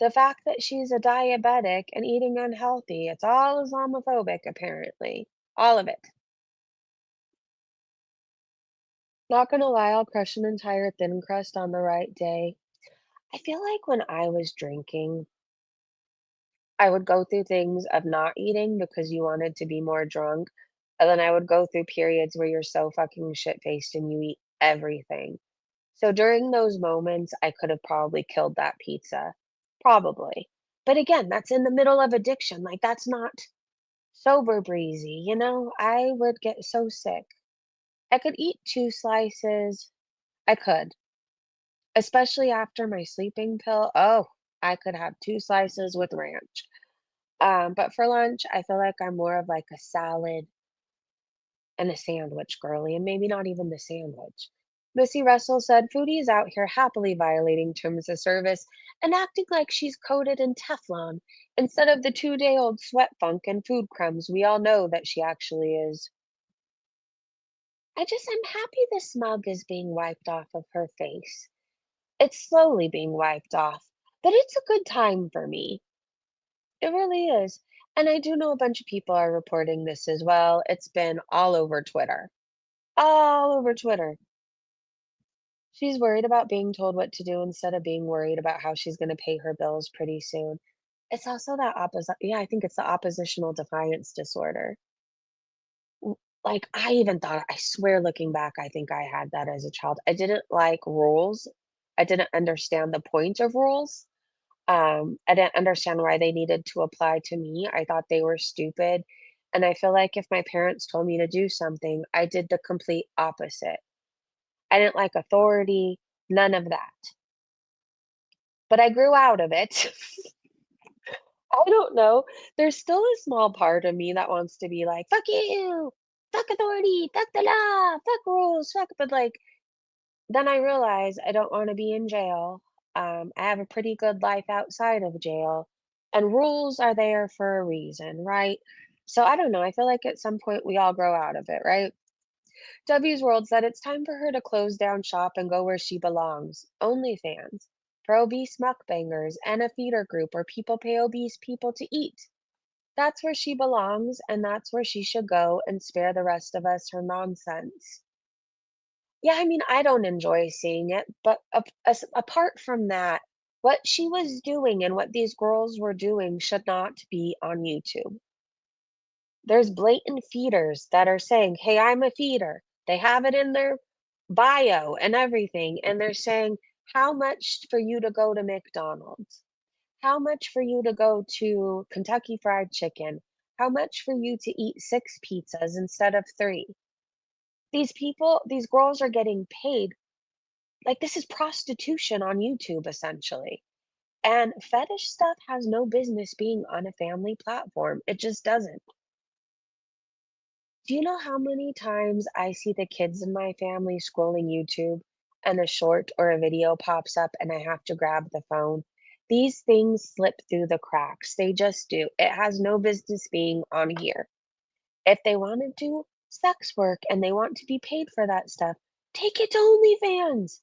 the fact that she's a diabetic and eating unhealthy, it's all Islamophobic, apparently. All of it. Not gonna lie, I'll crush an entire thin crust on the right day. I feel like when I was drinking, I would go through things of not eating because you wanted to be more drunk. And then I would go through periods where you're so fucking shit-faced and you eat everything. So during those moments, I could have probably killed that pizza. Probably. But again, that's in the middle of addiction. Like, that's not sober breezy, you know? I would get so sick. I could eat 2 slices. I could, especially after my sleeping pill. Oh, I could have 2 slices with ranch. But for lunch, I feel like I'm more of like a salad and a sandwich girly, and maybe not even the sandwich. Missy Russell said, Foodie is out here happily violating terms of service and acting like she's coated in Teflon instead of the 2-day-old sweat funk and food crumbs we all know that she actually is. I'm happy the smug is being wiped off of her face. It's slowly being wiped off, but it's a good time for me. It really is. And I do know a bunch of people are reporting this as well. It's been all over Twitter. All over Twitter. She's worried about being told what to do instead of being worried about how she's going to pay her bills pretty soon. It's also that opposite. Yeah, I think it's the oppositional defiance disorder. Like, I even thought, I swear, looking back, I think I had that as a child. I didn't like rules. I didn't understand the point of rules. I didn't understand why they needed to apply to me. I thought they were stupid. And I feel like if my parents told me to do something, I did the complete opposite. I didn't like authority, none of that. But I grew out of it. I don't know. There's still a small part of me that wants to be like, fuck you, fuck authority, fuck the law, fuck rules, fuck. But like, then I realize I don't want to be in jail. I have a pretty good life outside of jail, and rules are there for a reason, right? So I don't know. I feel like at some point we all grow out of it, right? W's World said it's time for her to close down shop and go where she belongs. OnlyFans. For obese mukbangers and a feeder group where people pay obese people to eat. That's where she belongs, and that's where she should go and spare the rest of us her nonsense. Yeah, I mean, I don't enjoy seeing it, but apart from that, what she was doing and what these girls were doing should not be on YouTube. There's blatant feeders that are saying, "Hey, I'm a feeder." They have it in their bio and everything, and they're saying, "How much for you to go to McDonald's? How much for you to go to Kentucky Fried Chicken? How much for you to eat 6 pizzas instead of 3?" These girls are getting paid like, this is prostitution on YouTube, essentially, and fetish stuff has no business being on a family platform, it just doesn't. Do you know how many times I see the kids in my family scrolling YouTube and a short or a video pops up and I have to grab the phone? These things slip through the cracks, they just do. It has no business being on here. If they wanna do sex work and they want to be paid for that stuff, take it to OnlyFans.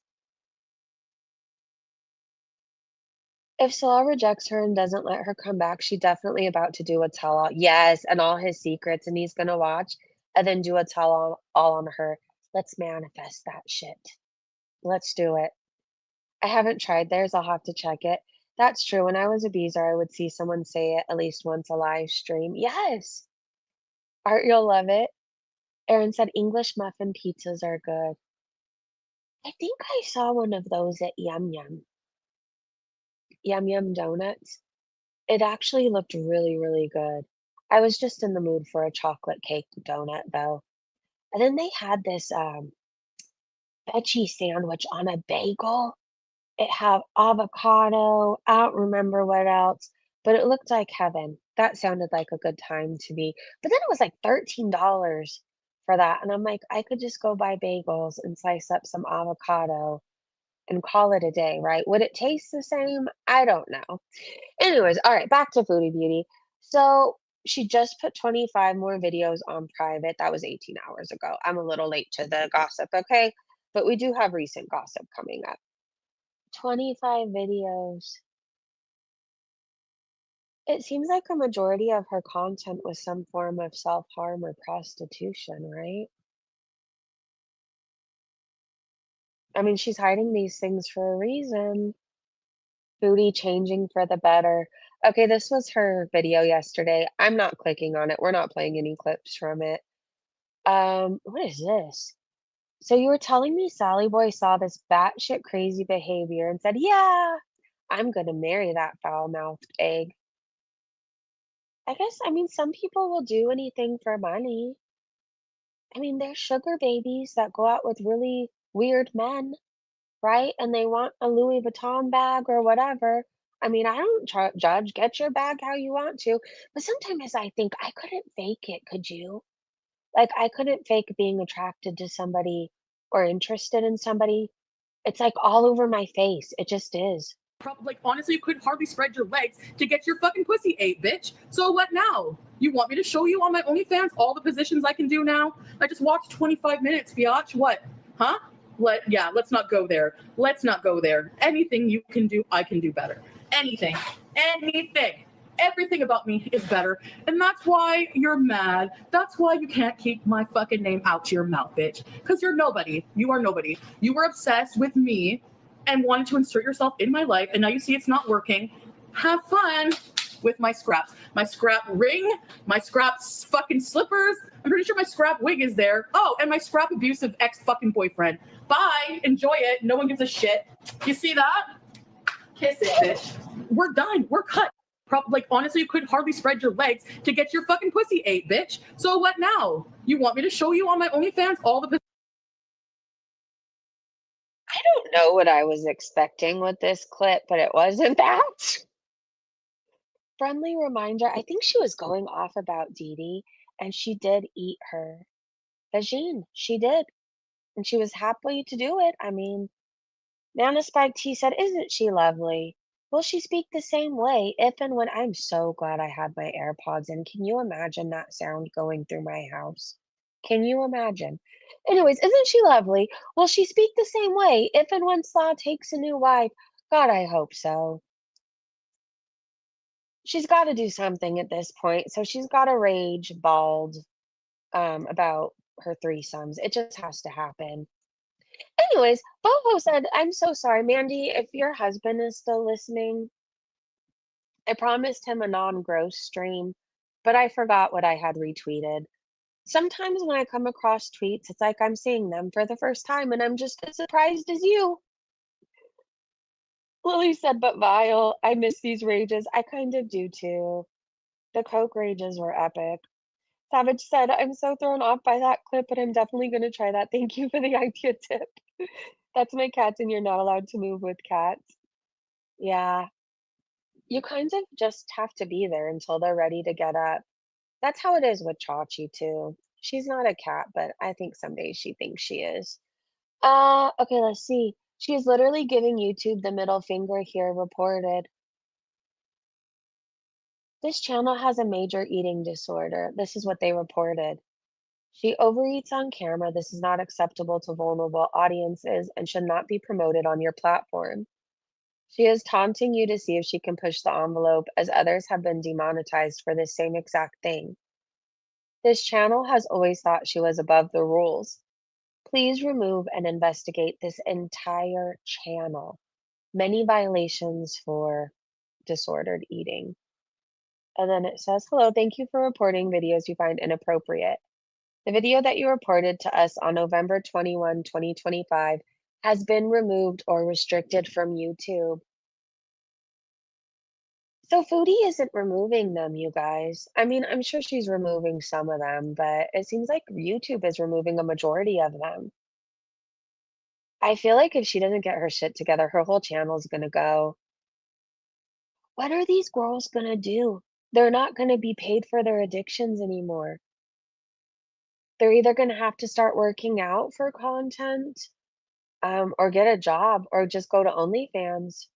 If Saul rejects her and doesn't let her come back, she definitely about to do a tell-all. Yes, and all his secrets, and he's gonna watch and then do a tell-all on her. Let's manifest that shit. Let's do it. I haven't tried theirs, I'll have to check it. That's true, when I was a Beezer, I would see someone say it at least once a live stream. Yes! Art, you'll love it. Erin said English muffin pizzas are good. I think I saw one of those at Yum Yum. Yum Yum Donuts. It actually looked really, really good. I was just in the mood for a chocolate cake donut, though. And then they had this, veggie sandwich on a bagel. It had avocado, I don't remember what else, but it looked like heaven. That sounded like a good time to me. But then it was like $13 for that, and I'm like, "I could just go buy bagels and slice up some avocado and call it a day, right?" Would it taste the same? I don't know. Anyways, all right, back to Foodie Beauty. So she just put 25 more videos on private. That was 18 hours ago. I'm a little late to the gossip, okay? But we do have recent gossip coming up. 25 videos. It seems like a majority of her content was some form of self-harm or prostitution, right? I mean, she's hiding these things for a reason. Foodie changing for the better. Okay, this was her video yesterday. I'm not clicking on it. We're not playing any clips from it. What is this? So you were telling me Sally Boy saw this batshit crazy behavior and said, "Yeah, I'm gonna marry that foul-mouthed egg." I mean, some people will do anything for money. I mean, there's sugar babies that go out with really weird men, right? And they want a Louis Vuitton bag or whatever. I mean, I don't judge. Get your bag how you want to. But sometimes I think I couldn't fake it, could you? Like, I couldn't fake being attracted to somebody or interested in somebody. It's, like, all over my face. It just is. Like, honestly, you couldn't hardly spread your legs to get your fucking pussy ate, bitch. So what now? You want me to show you on my OnlyFans all the positions I can do now? I just watched 25 minutes, biatch. What? Huh? Let's not go there. Let's not go there. Anything you can do, I can do better. Anything. Anything. Everything about me is better. And that's why you're mad. That's why you can't keep my fucking name out your mouth, bitch. Because you're nobody. You are nobody. You were obsessed with me and wanted to insert yourself in my life, and now you see it's not working. Have fun with my scraps. My scrap ring, my scrap fucking slippers. I'm pretty sure my scrap wig is there. Oh, and my scrap abusive ex fucking boyfriend. Bye. Enjoy it. No one gives a shit. You see that? Kiss it, bitch. We're done. We're cut. Like, honestly, you couldn't hardly spread your legs to get your fucking pussy ate, bitch. So what now? You want me to show you on my OnlyFans all the I don't know what I was expecting with this clip, but it wasn't that. Friendly reminder, I think she was going off about Dee Dee, and she did eat her vagine. She did, and she was happy to do it. I mean, Nana Spike T said, "Isn't she lovely?" Will she speak the same way if and when I'm so glad I had my AirPods in. Can you imagine that sound going through my house? Can you imagine? Anyways, isn't she lovely? Will she speak the same way if and when Slaw takes a new wife? God, I hope so. she's got to do something at this point. So she's got to rage bald about her threesomes. It just has to happen. Anyways, Boho said, I'm so sorry, Mandy. If your husband is still listening, I promised him a non gross stream, but I forgot what I had retweeted. Sometimes when I come across tweets, it's like I'm seeing them for the first time and I'm just as surprised as you. Lily said, but vile. I miss these rages. I kind of do too. The Coke rages were epic. Savage said, I'm so thrown off by that clip, but I'm definitely going to try that. Thank you for the idea tip. That's my cats, and you're not allowed to move with cats. Yeah, you kind of just have to be there until they're ready to get up. That's how it is with Chachi, too. She's not a cat, but I think someday she thinks she is. Okay, let's see. She is literally giving YouTube the middle finger here, reported. This channel has a major eating disorder. This is what they reported. She overeats on camera. This is not acceptable to vulnerable audiences and should not be promoted on your platform. She is taunting you to see if she can push the envelope, as others have been demonetized for this same exact thing. This channel has always thought she was above the rules. Please remove and investigate this entire channel. Many violations for disordered eating. And then it says, hello, thank you for reporting videos you find inappropriate. The video that you reported to us on November 21, 2025 has been removed or restricted from YouTube. So Foodie isn't removing them, you guys. I mean, I'm sure she's removing some of them, but it seems like YouTube is removing a majority of them. I feel like if she doesn't get her shit together, her whole channel's gonna go. What are these girls gonna do? They're not gonna be paid for their addictions anymore. They're either gonna have to start working out for content, or get a job, or just go to OnlyFans.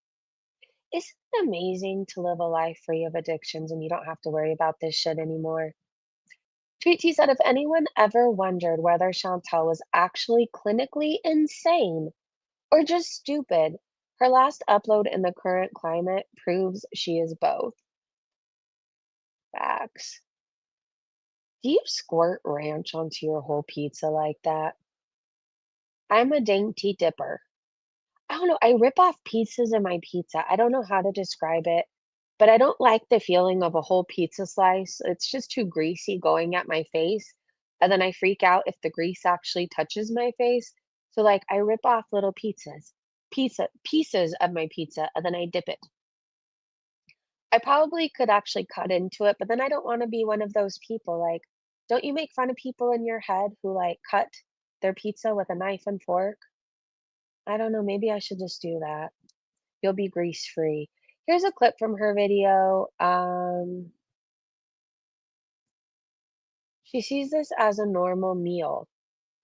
Isn't it amazing to live a life free of addictions and you don't have to worry about this shit anymore? Tweety said if anyone ever wondered whether Chantel was actually clinically insane or just stupid, her last upload in the current climate proves she is both. Facts. Do you squirt ranch onto your whole pizza like that? I'm a dainty dipper. I don't know, I rip off pieces of my pizza. I don't know how to describe it, but I don't like the feeling of a whole pizza slice. It's just too greasy going at my face. And then I freak out if the grease actually touches my face. So like I rip off little pieces of my pizza, and then I dip it. I probably could actually cut into it, but then I don't want to be one of those people. Like, don't you make fun of people in your head who like cut their pizza with a knife and fork? I don't know, maybe I should just do that. You'll be grease free. Here's a clip from her video. She sees this as a normal meal.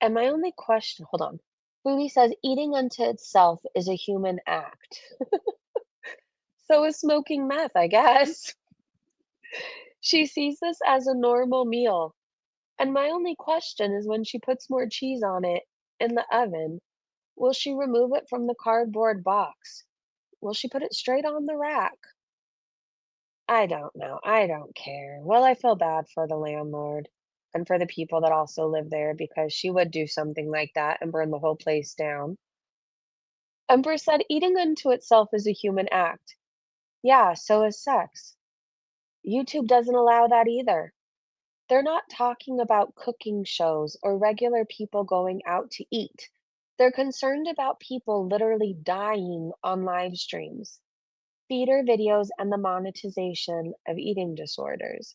And my only question, hold on. Foodie says eating unto itself is a human act. So is smoking meth, I guess. She sees this as a normal meal. And my only question is when she puts more cheese on it in the oven, will she remove it from the cardboard box? Will she put it straight on the rack? I don't know. I don't care. Well, I feel bad for the landlord and for the people that also live there because she would do something like that and burn the whole place down. Empress said eating unto itself is a human act. Yeah, so is sex. YouTube doesn't allow that either. They're not talking about cooking shows or regular people going out to eat. They're concerned about people literally dying on live streams, theater videos, and the monetization of eating disorders.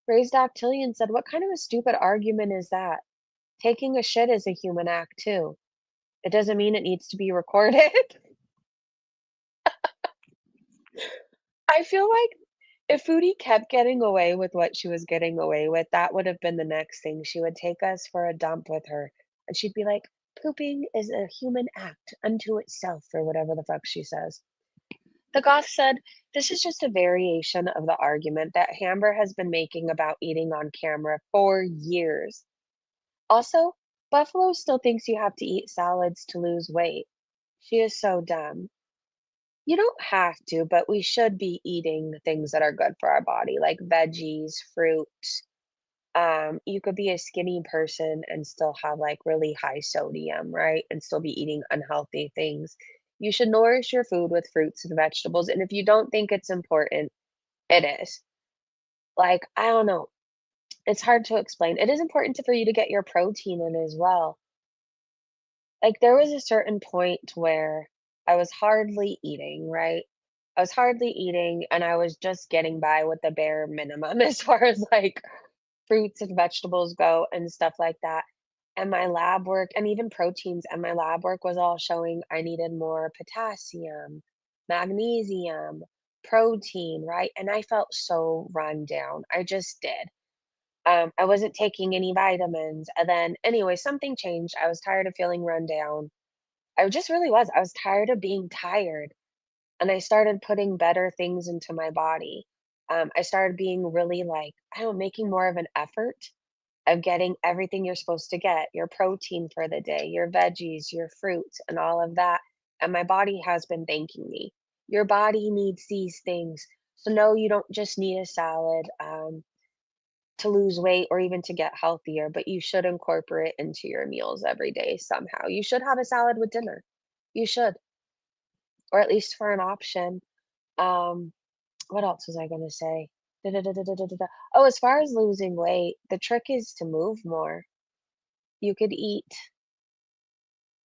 Raised Octillion said, what kind of a stupid argument is that? Taking a shit is a human act too. It doesn't mean it needs to be recorded. I feel like if Foodie kept getting away with what she was getting away with, that would have been the next thing. She would take us for a dump with her, and she'd be like, pooping is a human act unto itself, or whatever the fuck she says. The goth said, this is just a variation of the argument that Hamber has been making about eating on camera for years. Also, Buffalo still thinks you have to eat salads to lose weight. She is so dumb. You don't have to, but we should be eating the things that are good for our body, like veggies, fruits. You could be a skinny person and still have like really high sodium, right? And still be eating unhealthy things. You should nourish your food with fruits and vegetables. And if you don't think it's important, it is. Like, I don't know. It's hard to explain. It is important for you to get your protein in as well. Like, there was a certain point where I was hardly eating, right? I was hardly eating and I was just getting by with the bare minimum as far as like fruits and vegetables go and stuff like that. And my lab work and even proteins and my lab work was all showing I needed more potassium, magnesium, protein, right? And I felt so run down. I just did. I wasn't taking any vitamins. And then, anyway, something changed. I was tired of feeling run down. I just really was. I was tired of being tired. And I started putting better things into my body. I started being really like, I don't know, making more of an effort of getting everything you're supposed to get, your protein for the day, your veggies, your fruits, and all of that. And my body has been thanking me. Your body needs these things. So, no, you don't just need a salad to lose weight or even to get healthier, but you should incorporate into your meals every day somehow. You should have a salad with dinner. You should, or at least for an option. Um, what else was I gonna say? Da-da-da-da-da-da-da. Oh, as far as losing weight, the trick is to move more. You could eat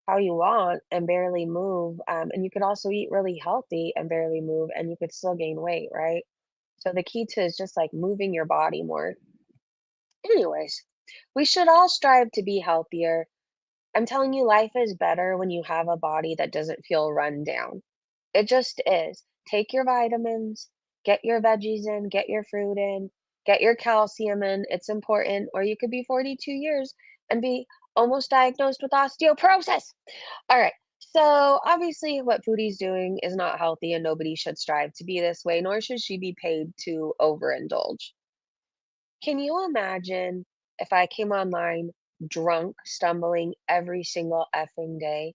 how you want and barely move, and you could also eat really healthy and barely move, and you could still gain weight, right? So the key to is just like moving your body more. Anyways, we should all strive to be healthier. I'm telling you, life is better when you have a body that doesn't feel run down. It just is. Take your vitamins, get your veggies in, get your fruit in, get your calcium in. It's important. Or you could be 42 years and be almost diagnosed with osteoporosis. All right. So obviously, what Foodie's doing is not healthy, and nobody should strive to be this way, nor should she be paid to overindulge. Can you imagine if I came online drunk, stumbling every single effing day?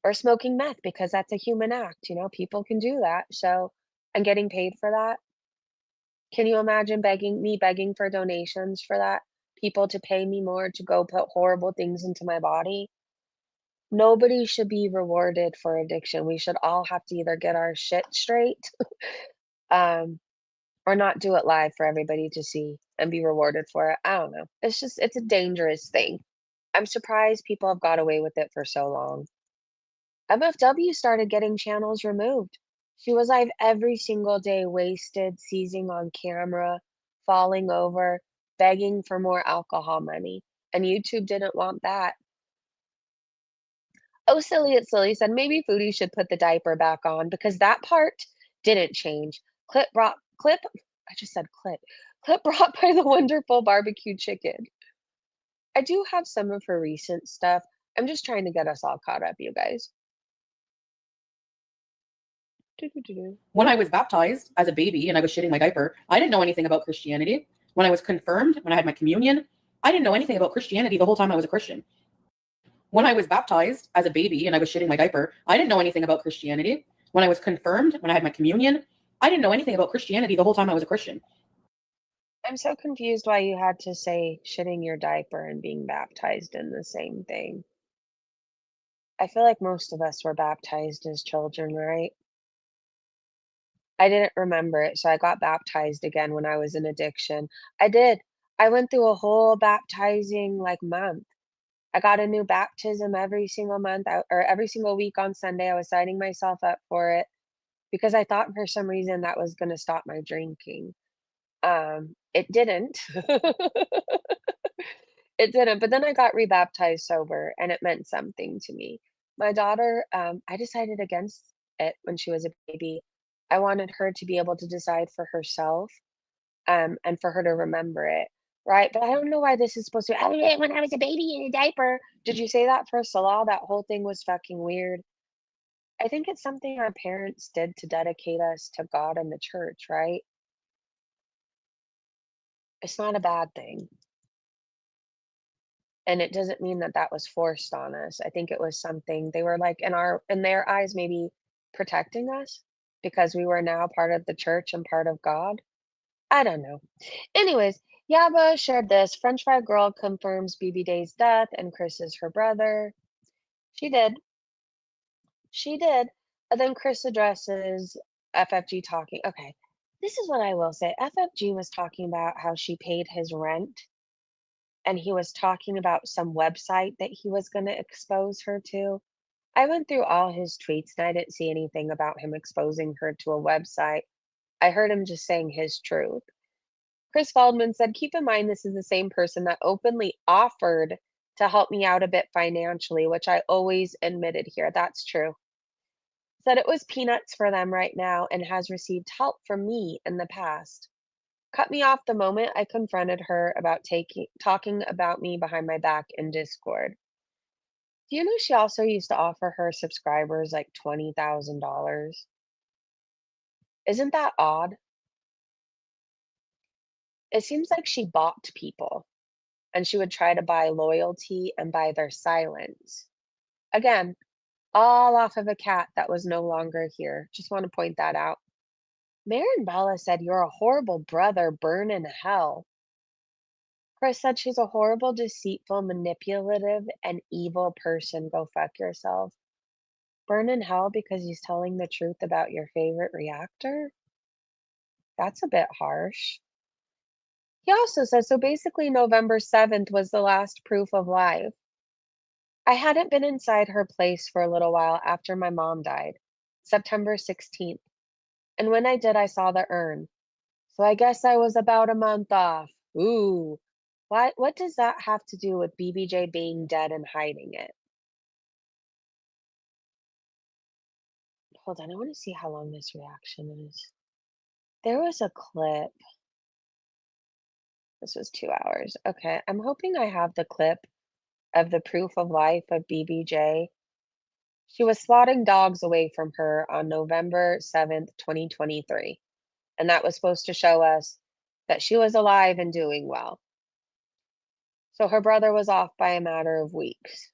Or smoking meth because that's a human act, people can do that, so and getting paid for that. Can you imagine begging for donations for that? People to pay me more to go put horrible things into my body? Nobody should be rewarded for addiction. We should all have to either get our shit straight, um, or not do it live for everybody to see and be rewarded for it. I don't know. It's a dangerous thing. I'm surprised people have got away with it for so long. MFW started getting channels removed. She was live every single day, wasted, seizing on camera, falling over, begging for more alcohol money. And YouTube didn't want that. Oh, Silly It's Silly said maybe Foodie should put the diaper back on because that part didn't change. I just said clip. Clip brought by the wonderful barbecue chicken. I do have some of her recent stuff. I'm just trying to get us all caught up, you guys. Doo-doo-doo-doo. When I was baptized as a baby and I was shitting my diaper, I didn't know anything about Christianity. When I was confirmed, when I had my communion, I didn't know anything about Christianity the whole time I was a Christian. When I was baptized as a baby and I was shitting my diaper, I didn't know anything about Christianity. When I was confirmed, when I had my communion, I didn't know anything about Christianity the whole time I was a Christian. I'm so confused why you had to say shitting your diaper and being baptized in the same thing. I feel like most of us were baptized as children, right? I didn't remember it, so I got baptized again when I was in addiction. I did. I went through a whole baptizing like month. I got a new baptism every single month or every single week on Sunday. I was signing myself up for it because I thought for some reason that was going to stop my drinking. It didn't. It didn't, but then I got rebaptized sober, and it meant something to me. My daughter, I decided against it when she was a baby. I wanted her to be able to decide for herself, and for her to remember it, right? But I don't know why this is supposed to. I did it when I was a baby in a diaper. Did you say that for Salah? That whole thing was fucking weird. I think it's something our parents did to dedicate us to God and the church, right? It's not a bad thing. And it doesn't mean that that was forced on us. I think it was something they were like in their eyes maybe protecting us because we were now part of the church and part of God. I don't know. Anyways, Yaba shared this. French fry girl confirms BB Day's death and Chris is her brother. She did. She did. And then Chris addresses FFG talking. Okay, this is what I will say. FFG was talking about how she paid his rent, and he was talking about some website that he was going to expose her to. I went through all his tweets and I didn't see anything about him exposing her to a website. I heard him just saying his truth. Chris Feldman said, keep in mind this is the same person that openly offered to help me out a bit financially, which I always admitted here. That's true. Said it was peanuts for them right now and has received help from me in the past. Cut me off the moment I confronted her about talking about me behind my back in Discord. Do you know she also used to offer her subscribers like $20,000? Isn't that odd? It seems like she bought people and she would try to buy loyalty and buy their silence. Again, all off of a cat that was no longer here. Just want to point that out. Marin Bella said, you're a horrible brother, burn in hell. Chris said she's a horrible, deceitful, manipulative, and evil person. Go fuck yourself. Burn in hell because he's telling the truth about your favorite reactor? That's a bit harsh. He also says, so basically, November 7th was the last proof of life. I hadn't been inside her place for a little while after my mom died, September 16th. And when I did, I saw the urn. So I guess I was about a month off. Ooh. What does that have to do with BBJ being dead and hiding it? Hold on, I want to see how long this reaction is. There was a clip. This was 2 hours. Okay, I'm hoping I have the clip of the proof of life of BBJ. She was swatting dogs away from her on November 7th, 2023. And that was supposed to show us that she was alive and doing well. So her brother was off by a matter of weeks.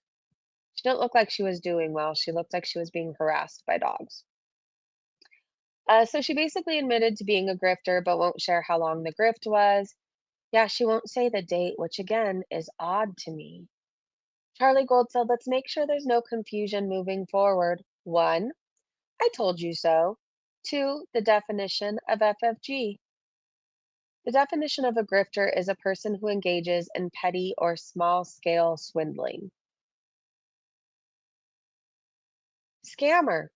She didn't look like she was doing well. She looked like she was being harassed by dogs. So she basically admitted to being a grifter, but won't share how long the grift was. Yeah, she won't say the date, which again is odd to me. Charlie Gold said, let's make sure there's no confusion moving forward. One, I told you so. Two, the definition of FFG. The definition of a grifter is a person who engages in petty or small scale swindling. Scammer,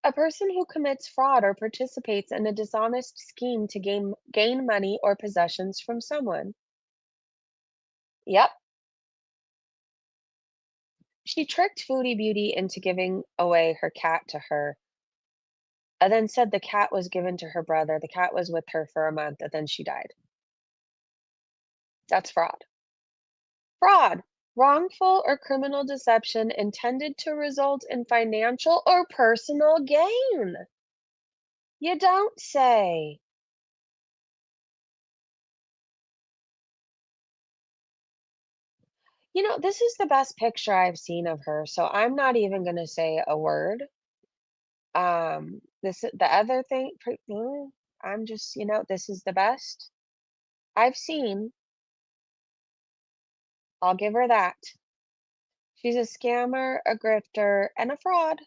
a person who commits fraud or participates in a dishonest scheme to gain money or possessions from someone. Yep, she tricked Foodie Beauty into giving away her cat to her, and then said the cat was given to her brother. The cat was with her for a month, and then she died. That's fraud. Fraud, wrongful or criminal deception intended to result in financial or personal gain. You don't say. This is the best picture I've seen of her, so I'm not even gonna say a word. The other thing, I'm just, this is the best I've seen. I'll give her that. She's a scammer, a grifter, and a fraud.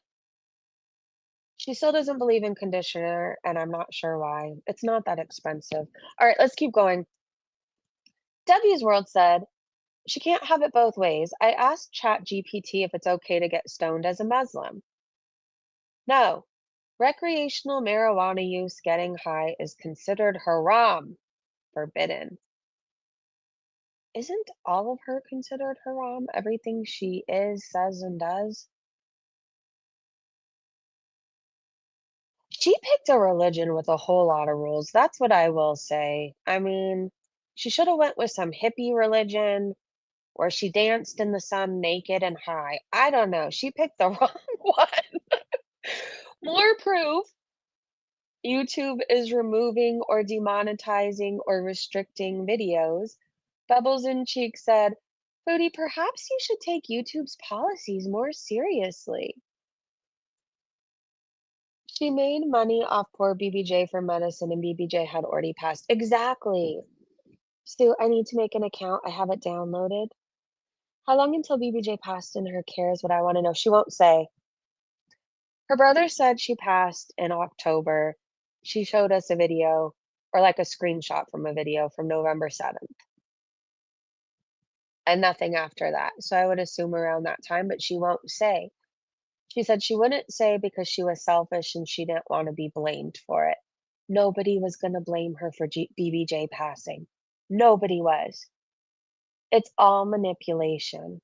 She still doesn't believe in conditioner, and I'm not sure why. It's not that expensive. All right, let's keep going. W's World said, she can't have it both ways. I asked ChatGPT if it's okay to get stoned as a Muslim. No. Recreational marijuana use, getting high, is considered haram, forbidden. Isn't all of her considered haram? Everything she is, says, and does? She picked a religion with a whole lot of rules. That's what I will say. I mean, she should have went with some hippie religion where she danced in the sun naked and high. I don't know. She picked the wrong one. More proof YouTube is removing or demonetizing or restricting videos. Bubbles in Cheek said, Foodie, perhaps you should take YouTube's policies more seriously. She made money off poor BBJ for medicine, and BBJ had already passed. Exactly. Stu, I need to make an account. I have it downloaded. How long until BBJ passed in her care is what I want to know. She won't say. Her brother said she passed in October. She showed us a video or like a screenshot from a video from November 7th and nothing after that. So I would assume around that time, but she won't say. She said she wouldn't say because she was selfish and she didn't want to be blamed for it. Nobody was going to blame her for BBJ passing. Nobody was. It's all manipulation.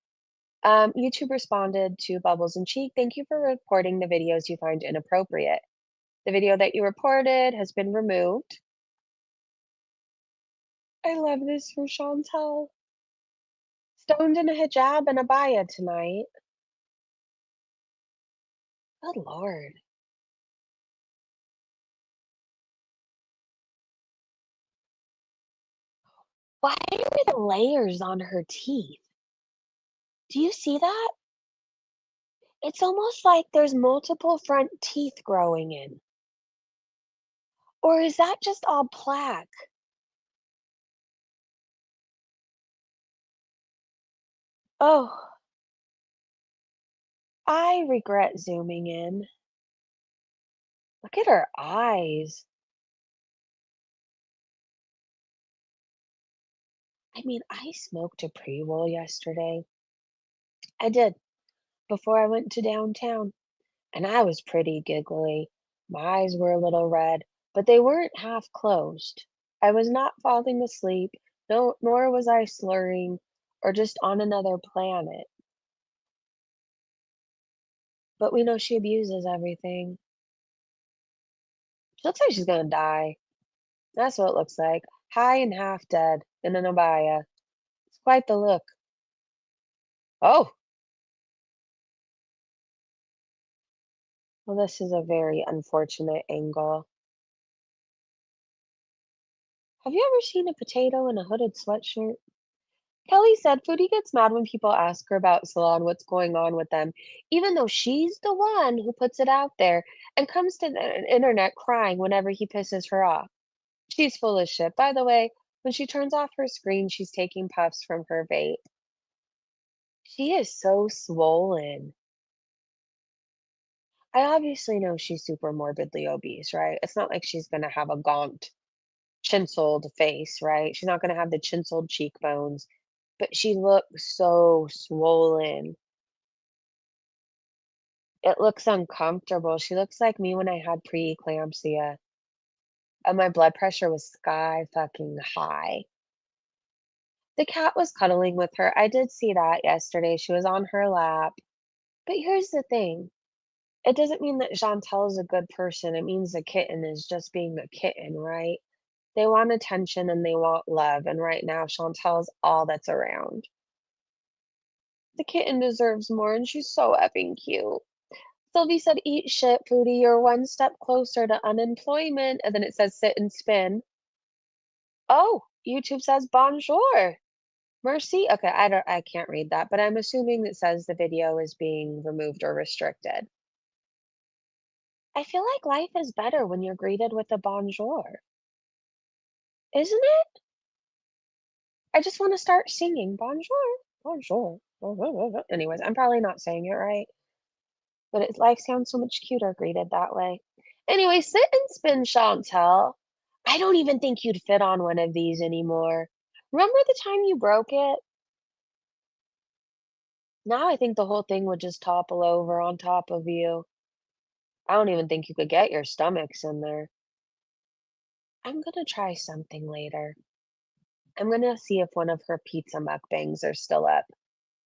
YouTube responded to Bubbles and Cheek. Thank you for reporting the videos you find inappropriate. The video that you reported has been removed. I love this for Chantel. Stoned in a hijab and abaya tonight. Good Lord. Why are the layers on her teeth? Do you see that? It's almost like there's multiple front teeth growing in. Or is that just all plaque? Oh, I regret zooming in. Look at her eyes. I mean, I smoked a pre-roll yesterday. I did, before I went to downtown, and I was pretty giggly. My eyes were a little red, but they weren't half closed. I was not falling asleep, no, nor was I slurring or just on another planet. But we know she abuses everything. She looks like she's gonna die. That's what it looks like. High and half dead in an abaya. It's quite the look. Oh, well, this is a very unfortunate angle. Have you ever seen a potato in a hooded sweatshirt? Kelly said Foodie gets mad when people ask her about Salon, what's going on with them, even though she's the one who puts it out there and comes to the internet crying whenever he pisses her off. She's full of shit. By the way, when she turns off her screen, she's taking puffs from her vape. She is so swollen. I obviously know she's super morbidly obese, right? It's not like she's gonna have a gaunt, chinseled face, right? She's not gonna have the chinseled cheekbones, but she looks so swollen. It looks uncomfortable. She looks like me when I had preeclampsia and my blood pressure was sky fucking high. The cat was cuddling with her. I did see that yesterday. She was on her lap. But here's the thing. It doesn't mean that Chantel is a good person. It means the kitten is just being a kitten, right? They want attention and they want love. And right now, Chantel is all that's around. The kitten deserves more, and she's so effing cute. Sylvie said, eat shit, Foodie. You're one step closer to unemployment. And then it says sit and spin. Oh, YouTube says bonjour. Mercy. Okay, I can't read that, but I'm assuming it says the video is being removed or restricted. I feel like life is better when you're greeted with a bonjour. Isn't it? I just want to start singing bonjour, bonjour. Anyways, I'm probably not saying it right, but life sounds so much cuter greeted that way. Anyway, sit and spin, Chantel. I don't even think you'd fit on one of these anymore. Remember the time you broke it? Now I think the whole thing would just topple over on top of you. I don't even think you could get your stomachs in there. I'm gonna try something later. I'm gonna see if one of her pizza mukbangs are still up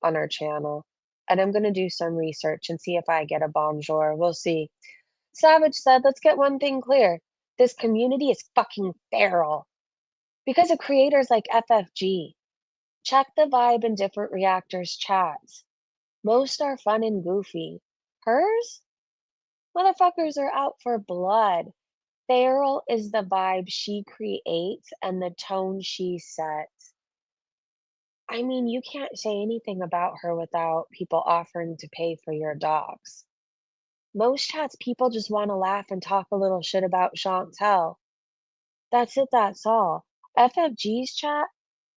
on her channel. And I'm gonna do some research and see if I get a bonjour. We'll see. Savage said, let's get one thing clear. This community is fucking feral because of creators like FFG. Check the vibe in different reactors' chats. Most are fun and goofy. Hers? Motherfuckers are out for blood. Feral is the vibe she creates and the tone she sets. I mean, you can't say anything about her without people offering to pay for your dogs. Most chats, people just want to laugh and talk a little shit about Chantel. That's it, that's all. FFG's chat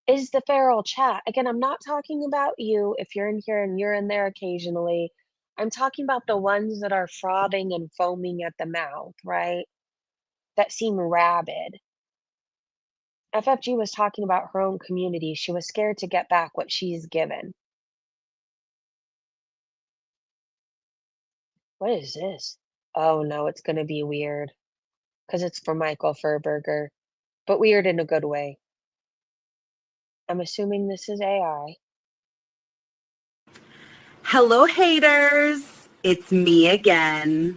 is the feral chat. Again, I'm not talking about you if you're in here and you're in there occasionally. I'm talking about the ones that are frothing and foaming at the mouth, right? That seem rabid. FFG was talking about her own community. She was scared to get back what she's given. What is this? Oh no, it's gonna be weird. Because it's from Michael Furberger, but weird in a good way. I'm assuming this is AI. Hello, haters. It's me again.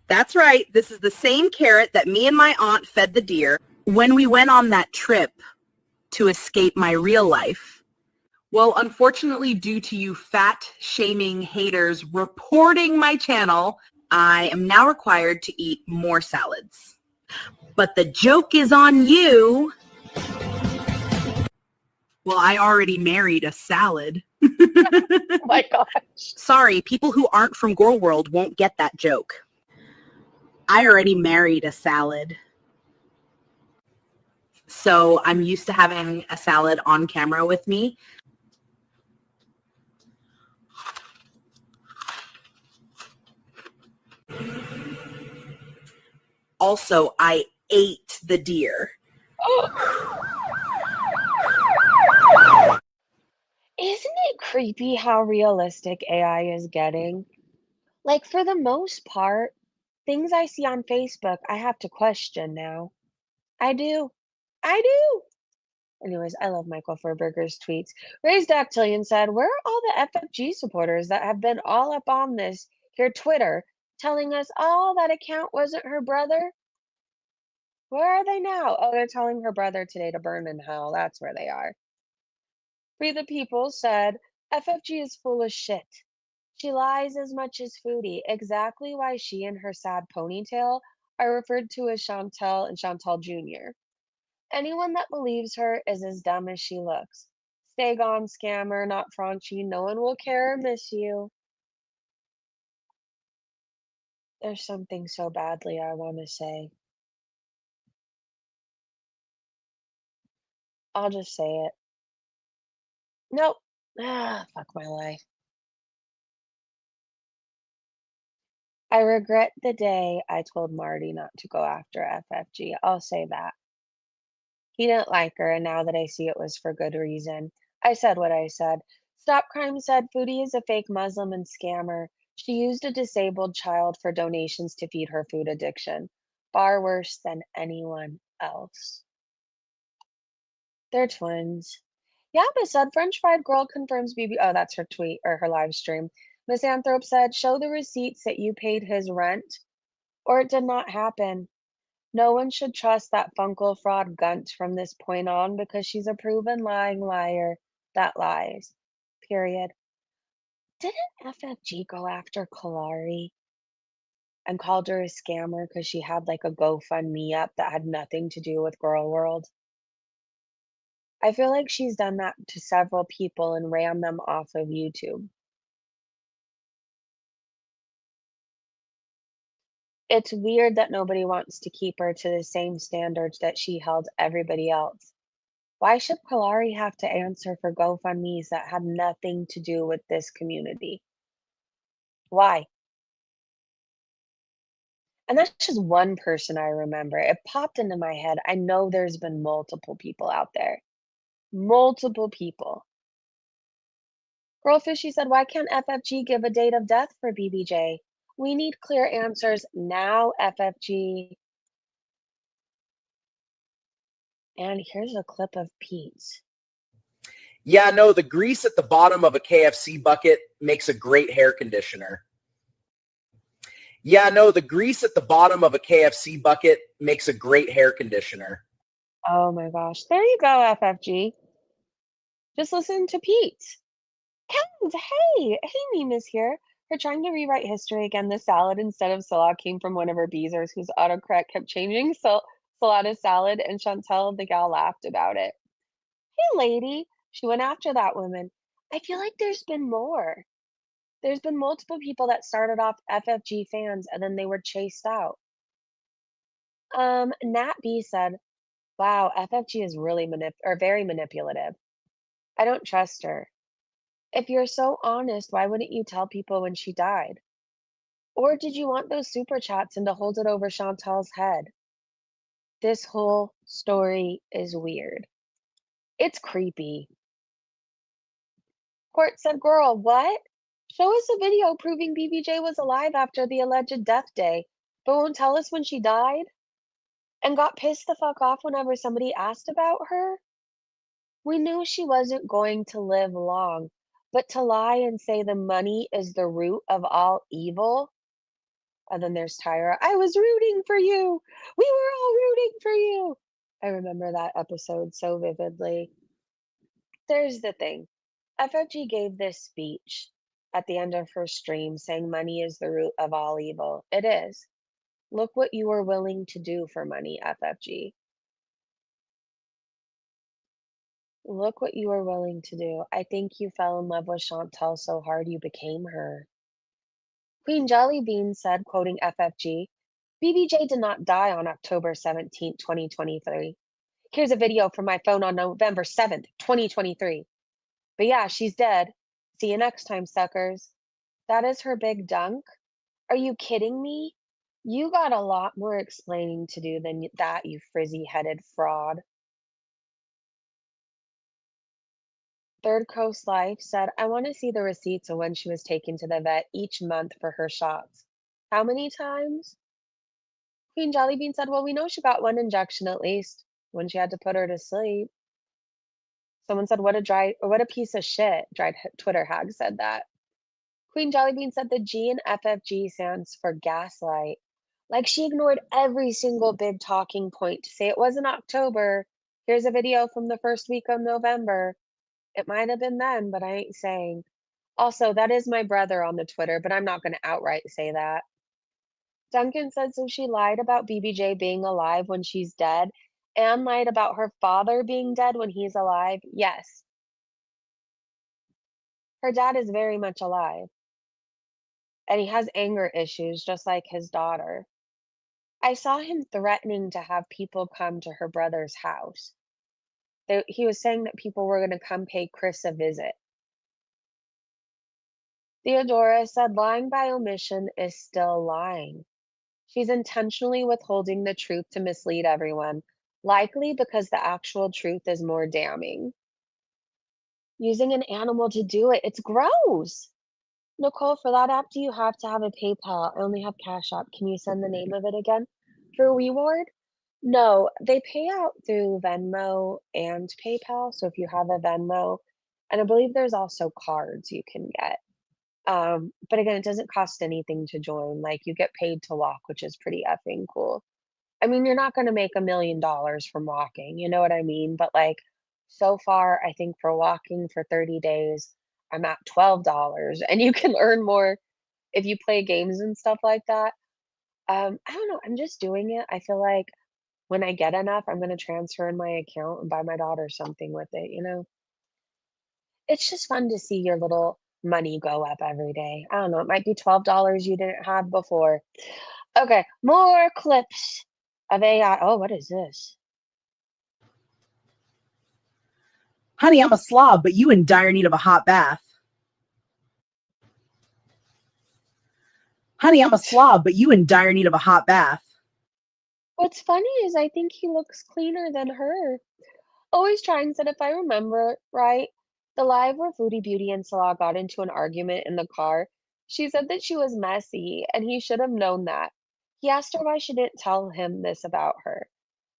That's right. This is the same carrot that me and my aunt fed the deer when we went on that trip to escape my real life. Well, unfortunately, due to you fat-shaming haters reporting my channel, I am now required to eat more salads. But the joke is on you. Well, I already married a salad. Oh my gosh. Sorry, people who aren't from Girl World won't get that joke. I already married a salad. So I'm used to having a salad on camera with me. Also, I ate the deer. Isn't it creepy how realistic AI is getting? Like, for the most part, things I see on Facebook, I have to question now. I do. I do. Anyways, I love Michael Furberger's tweets. Ray's Dactylian said, where are all the FFG supporters that have been all up on this here Twitter telling us, oh, that account wasn't her brother? Where are they now? Oh, they're telling her brother today to burn in hell. That's where they are. Free the People said, FFG is full of shit. She lies as much as Foodie. Exactly why she and her sad ponytail are referred to as Chantel and Chantel Jr. Anyone that believes her is as dumb as she looks. Stay gone, scammer, not Franchi. No one will care or miss you. There's something so badly I want to say. I'll just say it. Nope. Ah, fuck my life. I regret the day I told Marty not to go after FFG. I'll say that. He didn't like her, and now that I see it was for good reason. I said what I said. Stop Crime said Foodie is a fake Muslim and scammer. She used a disabled child for donations to feed her food addiction. Far worse than anyone else. They're twins. Yappa said French fried girl confirms BB. Oh, that's her tweet or her live stream. Misanthrope said, show the receipts that you paid his rent, or it did not happen. No one should trust that Funkle fraud gunt from this point on because she's a proven lying liar that lies. Period. Didn't FFG go after Kalari and called her a scammer because she had like a GoFundMe up that had nothing to do with Girl World? I feel like she's done that to several people and ran them off of YouTube. It's weird that nobody wants to keep her to the same standards that she held everybody else. Why should Kalari have to answer for GoFundMes that had nothing to do with this community? Why? And that's just one person I remember. It popped into my head. I know there's been multiple people out there. Multiple people. Girlfishy said, why can't FFG give a date of death for BBJ? We need clear answers now, FFG. And here's a clip of Pete's. Yeah, no, the grease at the bottom of a KFC bucket makes a great hair conditioner. Yeah, no, the grease at the bottom of a KFC bucket makes a great hair conditioner. Oh my gosh. There you go, FFG. Just listen to Pete. Kev, hey, Meme is here. Her trying to rewrite history again. The salad instead of Salah came from one of her beezers whose autocorrect kept changing Salah to salad, and Chantel, the gal, laughed about it. Hey, lady. She went after that woman. I feel like there's been more. There's been multiple people that started off FFG fans and then they were chased out. Nat B said, "Wow, FFG is really very manipulative. I don't trust her. If you're so honest, why wouldn't you tell people when she died? Or did you want those super chats and to hold it over Chantal's head? This whole story is weird. It's creepy." Court said, "Girl, what? Show us a video proving BBJ was alive after the alleged death day, but won't tell us when she died? And got pissed the fuck off whenever somebody asked about her? We knew she wasn't going to live long, but to lie and say the money is the root of all evil." And then there's Tyra. "I was rooting for you. We were all rooting for you." I remember that episode so vividly. There's the thing. FFG gave this speech at the end of her stream saying money is the root of all evil. It is. Look what you were willing to do for money, FFG. Look what you were willing to do. I think you fell in love with Chantal so hard you became her. Queen Jellybean said, quoting FFG, "BBJ did not die on October 17th, 2023. Here's a video from my phone on November 7th, 2023. But yeah, she's dead. See you next time, suckers." That is her big dunk? Are you kidding me? You got a lot more explaining to do than that, you frizzy-headed fraud. Third Coast Life said, "I want to see the receipts of when she was taken to the vet each month for her shots. How many times?" Queen Jellybean said, "Well, we know she got one injection at least, when she had to put her to sleep." Someone said, what a piece of shit." Twitter hag said that. Queen Jellybean said the G in FFG stands for gaslight. Like she ignored every single big talking point to say it wasn't October. Here's a video from the first week of November. It might have been then, but I ain't saying. Also, that is my brother on the Twitter, but I'm not going to outright say that. Duncan said, so she lied about BBJ being alive when she's dead and lied about her father being dead when he's alive. Yes. Her dad is very much alive, and he has anger issues just like his daughter. I saw him threatening to have people come to her brother's house. He was saying that people were going to come pay Chris a visit. Theodora said lying by omission is still lying. She's intentionally withholding the truth to mislead everyone, likely because the actual truth is more damning. Using an animal to do it, it's gross. Nicole, for that app, do you have to have a PayPal? I only have Cash App. Can you send the name of it again? For reward? No, they pay out through Venmo and PayPal. So if you have a Venmo, and I believe there's also cards you can get. But again, it doesn't cost anything to join. Like you get paid to walk, which is pretty effing cool. I mean, you're not going to make $1 million from walking, you know what I mean? But like so far, I think for walking for 30 days, I'm at $12 and you can earn more if you play games and stuff like that. I don't know. I'm just doing it. I feel like when I get enough, I'm going to transfer in my account and buy my daughter something with it, you know? It's just fun to see your little money go up every day. I don't know. It might be $12 you didn't have before. Okay, more clips of AI. Oh, what is this? Honey, I'm a slob, but you in dire need of a hot bath. Honey, I'm a slob, but you in dire need of a hot bath. What's funny is I think he looks cleaner than her. Always trying said, if I remember right, the live where Foodie Beauty and Salah got into an argument in the car, she said that she was messy and he should have known that. He asked her why she didn't tell him this about her.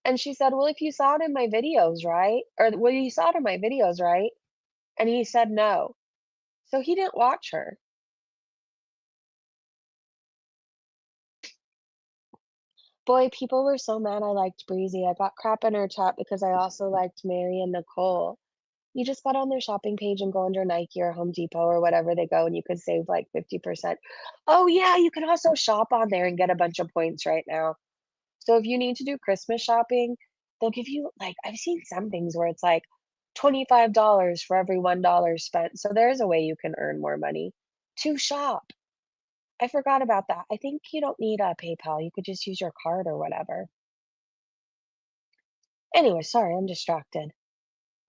And she said, well, if you saw it in my videos, right? Or, well, you saw it in my videos, right? And he said no. So he didn't watch her. Boy, people were so mad I liked Breezy. I got crap in her chat because I also liked Mary and Nicole. You just got on their shopping page and go under Nike or Home Depot or whatever they go, and you could save like 50%. Oh, yeah, you can also shop on there and get a bunch of points right now. So if you need to do Christmas shopping, they'll give you like, I've seen some things where it's like $25 for every $1 spent. So there's a way you can earn more money. to shop. I forgot about that. I think you don't need a PayPal. You could just use your card or whatever. Anyway, sorry, I'm distracted.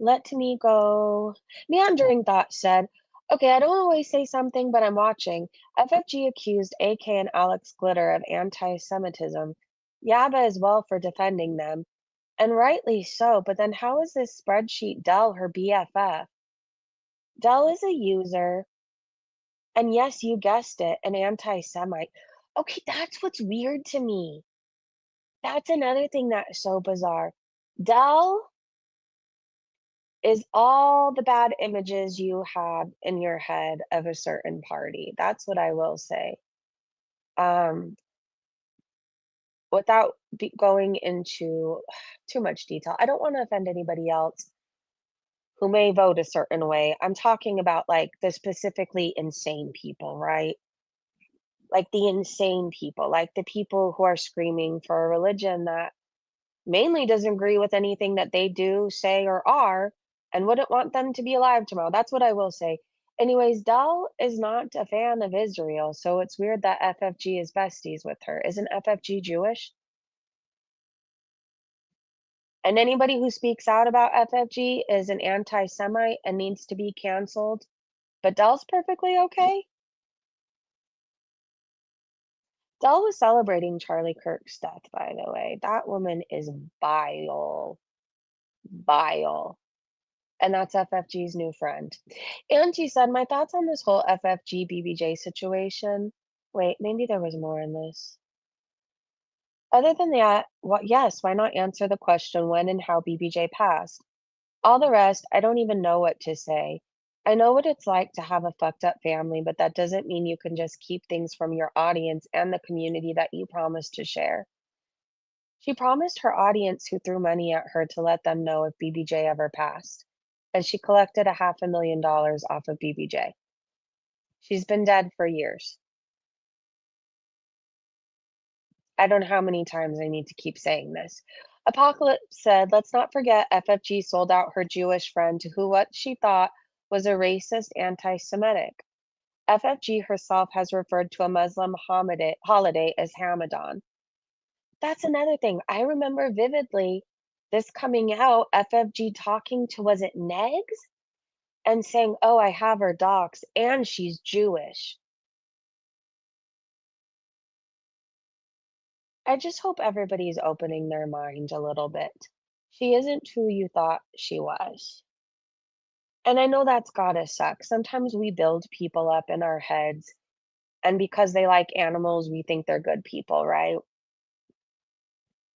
Let me go. Meandering Thought said, okay, I don't always say something, but I'm watching. FFG accused AK and Alex Glitter of anti Semitism. Yaba as well for defending them. And rightly so, but then how is this spreadsheet Dell her BFF? Dell is a user, and yes, you guessed it, an anti Semite. Okay, that's what's weird to me. That's another thing that's so bizarre. Dell is all the bad images you had in your head of a certain party. That's what I will say. Um, without going into too much detail, I don't want to offend anybody else who may vote a certain way. I'm talking about like the specifically insane people, right? Like the insane people, like the people who are screaming for a religion that mainly doesn't agree with anything that they do, say, or are, and wouldn't want them to be alive tomorrow. That's what I will say. Anyways, Dell is not a fan of Israel, so it's weird that FFG is besties with her. Isn't FFG Jewish? And anybody who speaks out about FFG is an anti Semite and needs to be canceled. But Dell's perfectly okay. Dell was celebrating Charlie Kirk's death, by the way. That woman is vile. Vile. And that's FFG's new friend. And she said, my thoughts on this whole FFG BBJ situation. Wait, maybe there was more in this. Other than that, well, yes, why not answer the question when and how BBJ passed? All the rest, I don't even know what to say. I know what it's like to have a fucked up family, but that doesn't mean you can just keep things from your audience and the community that you promised to share. She promised her audience who threw money at her to let them know if BBJ ever passed, and she collected $500,000 off of BBJ. She's been dead for years. I don't know how many times I need to keep saying this. Apocalypse said, let's not forget FFG sold out her Jewish friend to who what she thought was a racist anti Semitic. FFG herself has referred to a Muslim holiday as Hamadan. That's another thing. I remember vividly this coming out, FFG talking to, was it Negs? And saying, oh, I have her docs and she's Jewish. I just hope everybody's opening their mind a little bit. She isn't who you thought she was. And I know that's gotta suck. Sometimes we build people up in our heads, and because they like animals, we think they're good people, right?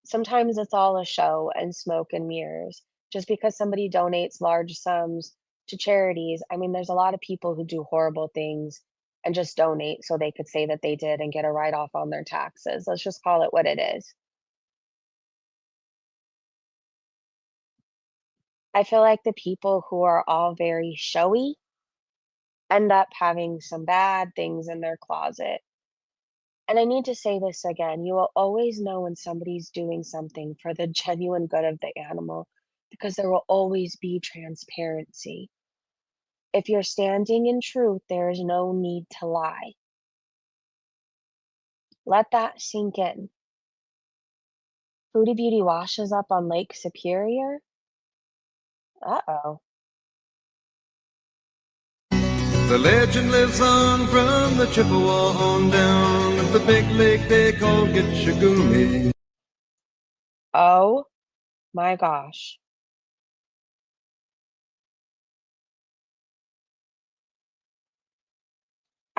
Sometimes it's all a show and smoke and mirrors. Just because somebody donates large sums to charities, I mean, there's a lot of people who do horrible things and just donate so they could say that they did and get a write off on their taxes. Let's just call it what it is. I feel like the people who are all very showy end up having some bad things in their closet. And I need to say this again, you will always know when somebody's doing something for the genuine good of the animal because there will always be transparency. If you're standing in truth, there is no need to lie. Let that sink in. Foodie Beauty washes up on Lake Superior? Uh-oh. The legend lives on from the Chippewa on down at the big lake they call Gitchagumi. Oh my gosh.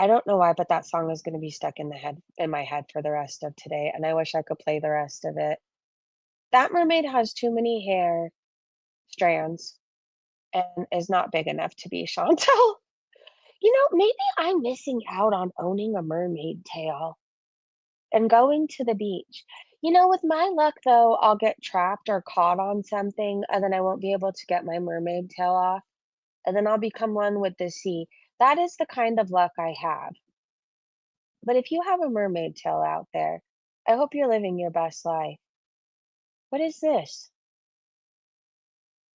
I don't know why, but that song is gonna be stuck in my head for the rest of today, and I wish I could play the rest of it. That mermaid has too many hair strands and is not big enough to be Chantal. You know, maybe I'm missing out on owning a mermaid tail and going to the beach. You know, with my luck though, I'll get trapped or caught on something and then I won't be able to get my mermaid tail off, and then I'll become one with the sea. That is the kind of luck I have. But if you have a mermaid tail out there, I hope you're living your best life. What is this?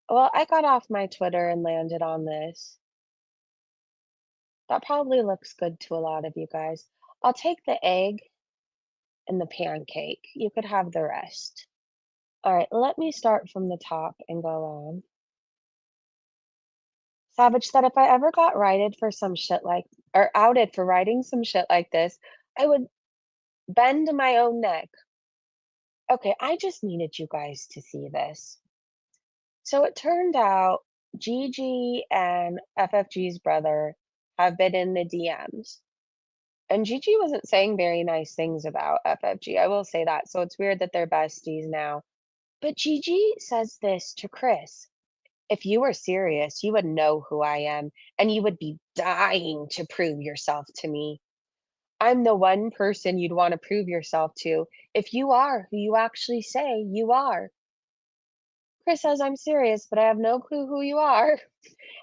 Well, I got off my Twitter and landed on this. That probably looks good to a lot of you guys. I'll take the egg and the pancake. You could have the rest. All right, let me start from the top and go on. Savage said if I ever got righted for some shit like, or outed for writing some shit like this, I would bend my own neck. Okay, I just needed you guys to see this. So it turned out Gigi and FFG's brother have been in the DMs. And Gigi wasn't saying very nice things about FFG. I will say that. So it's weird that they're besties now. But Gigi says this to Chris. If you were serious, you would know who I am and you would be dying to prove yourself to me. I'm the one person you'd want to prove yourself to if you are who you actually say you are. Chris says I'm serious, but I have no clue who you are.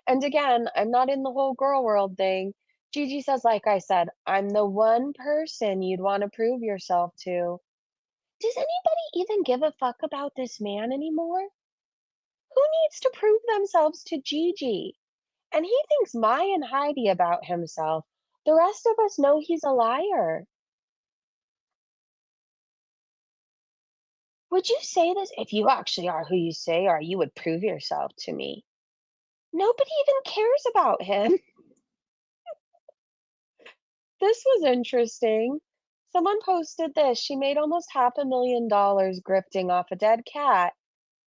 And again, I'm not in the whole girl world thing. Gigi says, like I said, I'm the one person you'd want to prove yourself to. Does anybody even give a fuck about this man anymore? Who needs to prove themselves to Gigi? And he thinks my and Heidi about himself. The rest of us know he's a liar. Would you say this if you actually are who you say are? You would prove yourself to me. Nobody even cares about him. This was interesting. Someone posted this. She made almost $500,000 grifting off a dead cat,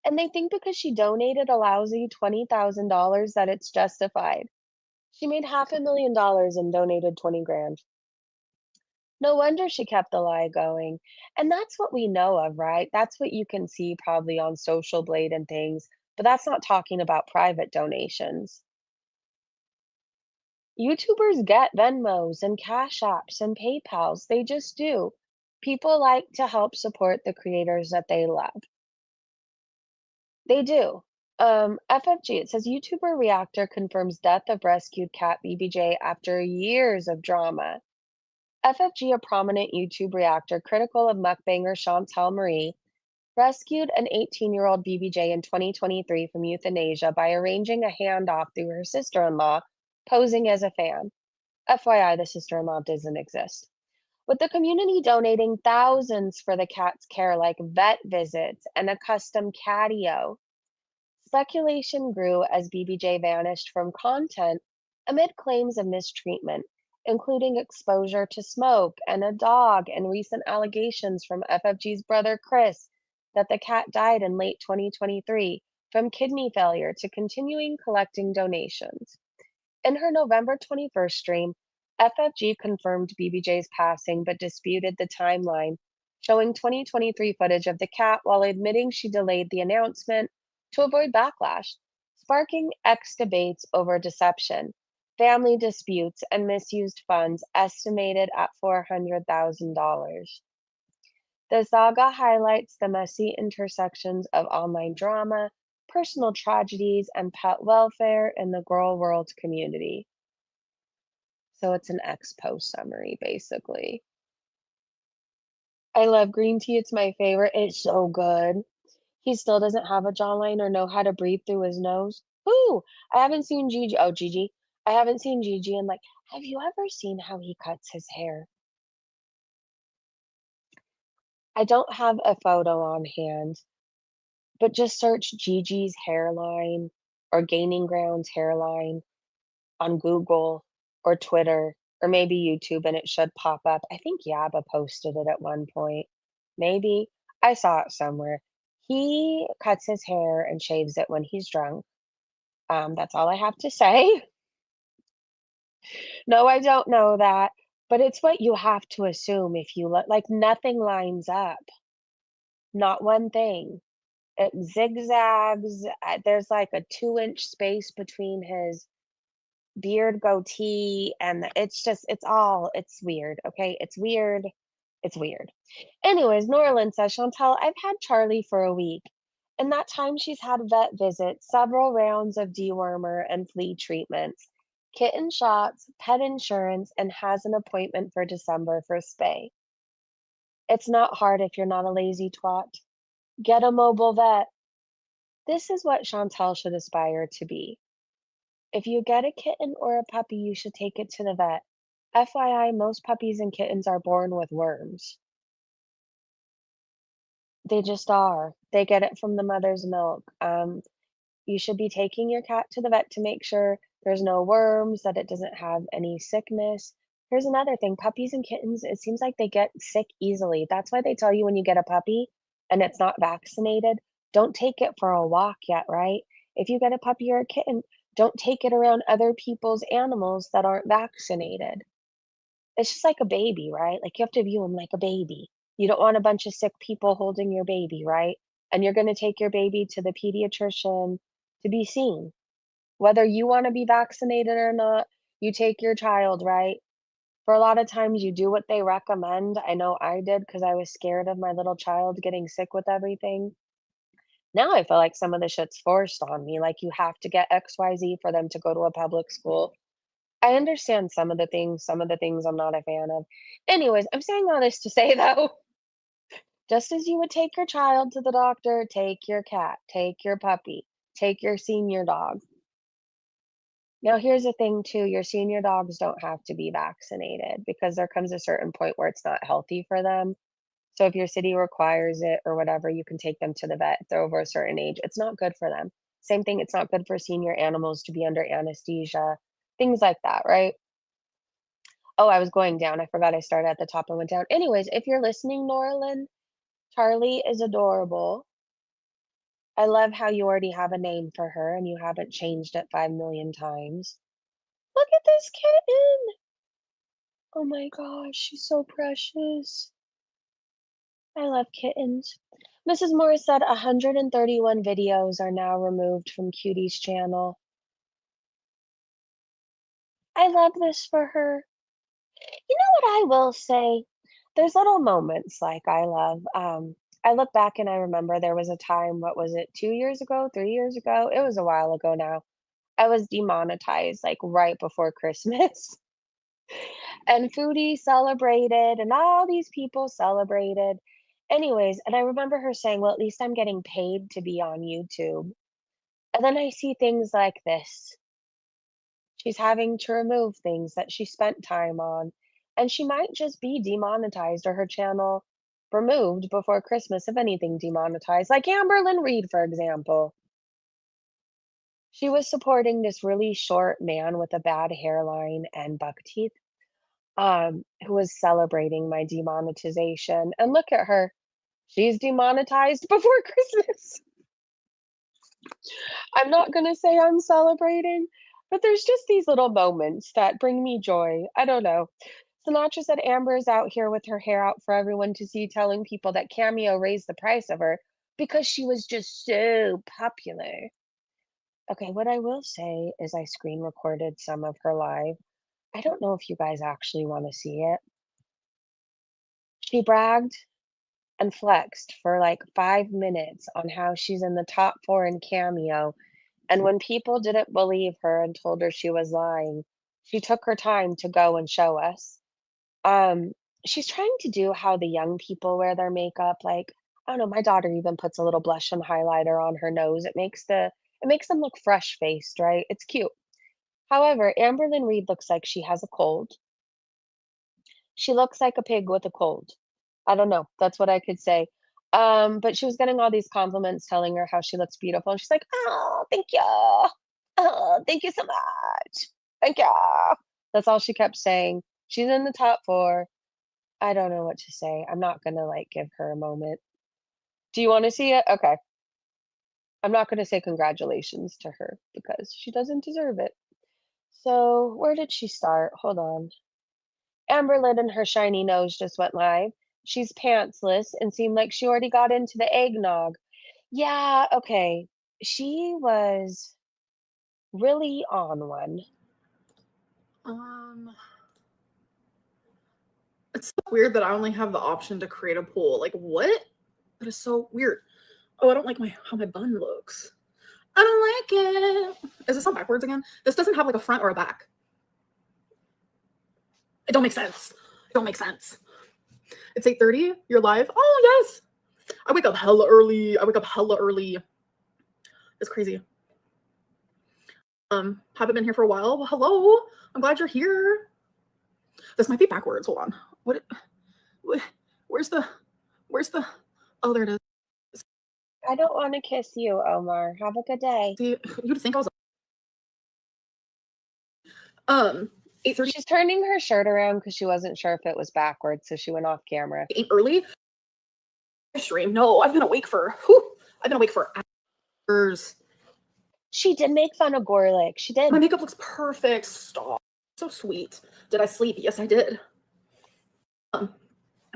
and they think because she donated a lousy $20,000 that it's justified. She made $500,000 and donated 20 grand. No wonder she kept the lie going. And that's what we know of, right? That's what you can see probably on Social Blade and things, but that's not talking about private donations. YouTubers get Venmos and Cash Apps and PayPals. They just do. People like to help support the creators that they love. They do. FFG, it says YouTuber Reactor confirms death of rescued cat BBJ after years of drama. FFG, a prominent YouTube reactor critical of mukbanger Chantal Marie, rescued an 18-year-old BBJ in 2023 from euthanasia by arranging a handoff through her sister-in-law, posing as a fan. FYI, the sister-in-law doesn't exist. With the community donating thousands for the cat's care, like vet visits and a custom catio, speculation grew as BBJ vanished from content amid claims of mistreatment, including exposure to smoke and a dog, and recent allegations from FFG's brother Chris that the cat died in late 2023 from kidney failure to continuing collecting donations. In her November 21st stream, FFG confirmed BBJ's passing but disputed the timeline, showing 2023 footage of the cat while admitting she delayed the announcement to avoid backlash, sparking X debates over deception, family disputes, and misused funds estimated at $400,000. The saga highlights the messy intersections of online drama, personal tragedies, and pet welfare in the girl world community. So it's an ex post summary, basically. I love green tea. It's my favorite. It's so good. He still doesn't have a jawline or know how to breathe through his nose. Ooh, I haven't seen Gigi. Oh, Gigi. I haven't seen Gigi in like, have you ever seen how he cuts his hair? I don't have a photo on hand, but just search Gigi's hairline or Gaining Ground's hairline on Google or Twitter or maybe YouTube and it should pop up. I think Yaba posted it at one point. Maybe. I saw it somewhere. He cuts his hair and shaves it when he's drunk. That's all I have to say. No, I don't know that, but it's what you have to assume if you look like nothing lines up. Not one thing. It zigzags. There's like a 2-inch space between his beard goatee and it's weird, okay? It's weird. It's weird. Anyways, Norlin says, Chantal, I've had Charlie for a week. In that time, she's had vet visits, several rounds of dewormer and flea treatments, kitten shots, pet insurance, and has an appointment for December for spay. It's not hard if you're not a lazy twat. Get a mobile vet. This is what Chantal should aspire to be. If you get a kitten or a puppy, you should take it to the vet. FYI, most puppies and kittens are born with worms. They just are. They get it from the mother's milk. You should be taking your cat to the vet to make sure there's no worms, that it doesn't have any sickness. Here's another thing, puppies and kittens, it seems like they get sick easily. That's why they tell you when you get a puppy and it's not vaccinated, don't take it for a walk yet, right? If you get a puppy or a kitten, don't take it around other people's animals that aren't vaccinated. It's just like a baby, right? Like, you have to view them like a baby. You don't want a bunch of sick people holding your baby, right? And you're gonna take your baby to the pediatrician to be seen. Whether you wanna be vaccinated or not, you take your child, right? For a lot of times, you do what they recommend. I know I did because I was scared of my little child getting sick with everything. Now I feel like some of the shit's forced on me, like, you have to get XYZ for them to go to a public school. I understand some of the things I'm not a fan of. Anyways, I'm saying all this to say, though, just as you would take your child to the doctor, take your cat, take your puppy, take your senior dog. Now, here's the thing, too, your senior dogs don't have to be vaccinated because there comes a certain point where it's not healthy for them. So if your city requires it or whatever, you can take them to the vet if they're over a certain age. It's not good for them. Same thing, it's not good for senior animals to be under anesthesia, things like that, right? Oh, I was going down. I forgot I started at the top and went down. Anyways, if you're listening, Norlin, Charlie is adorable. I love how you already have a name for her and you haven't changed it 5 million times. Look at this kitten. Oh my gosh, she's so precious. I love kittens. Mrs. Morris said 131 videos are now removed from Cutie's channel. I love this for her. You know what I will say? There's little moments like I love. I look back and I remember there was a time, what was it, 2 years ago, 3 years ago? It was a while ago now. I was demonetized like right before Christmas. And Foodie celebrated, and all these people celebrated. Anyways, and I remember her saying, well, at least I'm getting paid to be on YouTube. And then I see things like this. She's having to remove things that she spent time on, and she might just be demonetized or her channel removed before Christmas, if anything demonetized, like Amberlyn Reed, for example. She was supporting this really short man with a bad hairline and buck teeth, who was celebrating my demonetization. And look at her. She's demonetized before Christmas. I'm not gonna say I'm celebrating, but there's just these little moments that bring me joy. I don't know. Sinatra said Amber is out here with her hair out for everyone to see, telling people that Cameo raised the price of her because she was just so popular. Okay, what I will say is I screen recorded some of her live. I don't know if you guys actually want to see it. She bragged and flexed for like 5 minutes on how she's in the top 4 in Cameo. And when people didn't believe her and told her she was lying, she took her time to go and show us. Um, she's trying to do how the young people wear their makeup. Like, I don't know, my daughter even puts a little blush and highlighter on her nose. It makes them look fresh faced, right? It's cute. However, Amberlyn Reed looks like she has a cold. She looks like a pig with a cold. I don't know. That's what I could say. But she was getting all these compliments telling her how she looks beautiful. And she's like, oh, thank you. Oh, thank you so much. Thank you. That's all she kept saying. She's in the top 4. I don't know what to say. I'm not gonna like give her a moment. Do you want to see it? Okay. I'm not gonna say congratulations to her because she doesn't deserve it. So where did she start? Hold on. Amberlyn and her shiny nose just went live. She's pantsless and seemed like she already got into the eggnog. Yeah, okay. She was really on one. It's so weird that I only have the option to create a poll. Like, what? That is so weird. Oh, I don't like how my bun looks. I don't like it. Is this on backwards again? This doesn't have like a front or a back. It don't make sense. It don't make sense. It's 8:30. You're live. Oh yes. I wake up hella early. It's crazy. Haven't been here for a while. Well, hello. I'm glad you're here. This might be backwards. Hold on. Where's the, oh, there it is. I don't want to kiss you, Omar. Have a good day. See, you'd think I was, 8:30 She's turning her shirt around because she wasn't sure if it was backwards, so she went off camera. early. Stream. No, I've been awake for, hours. She did make fun of Gorlick. She did. My makeup looks perfect. Stop. So sweet. Did I sleep? Yes, I did.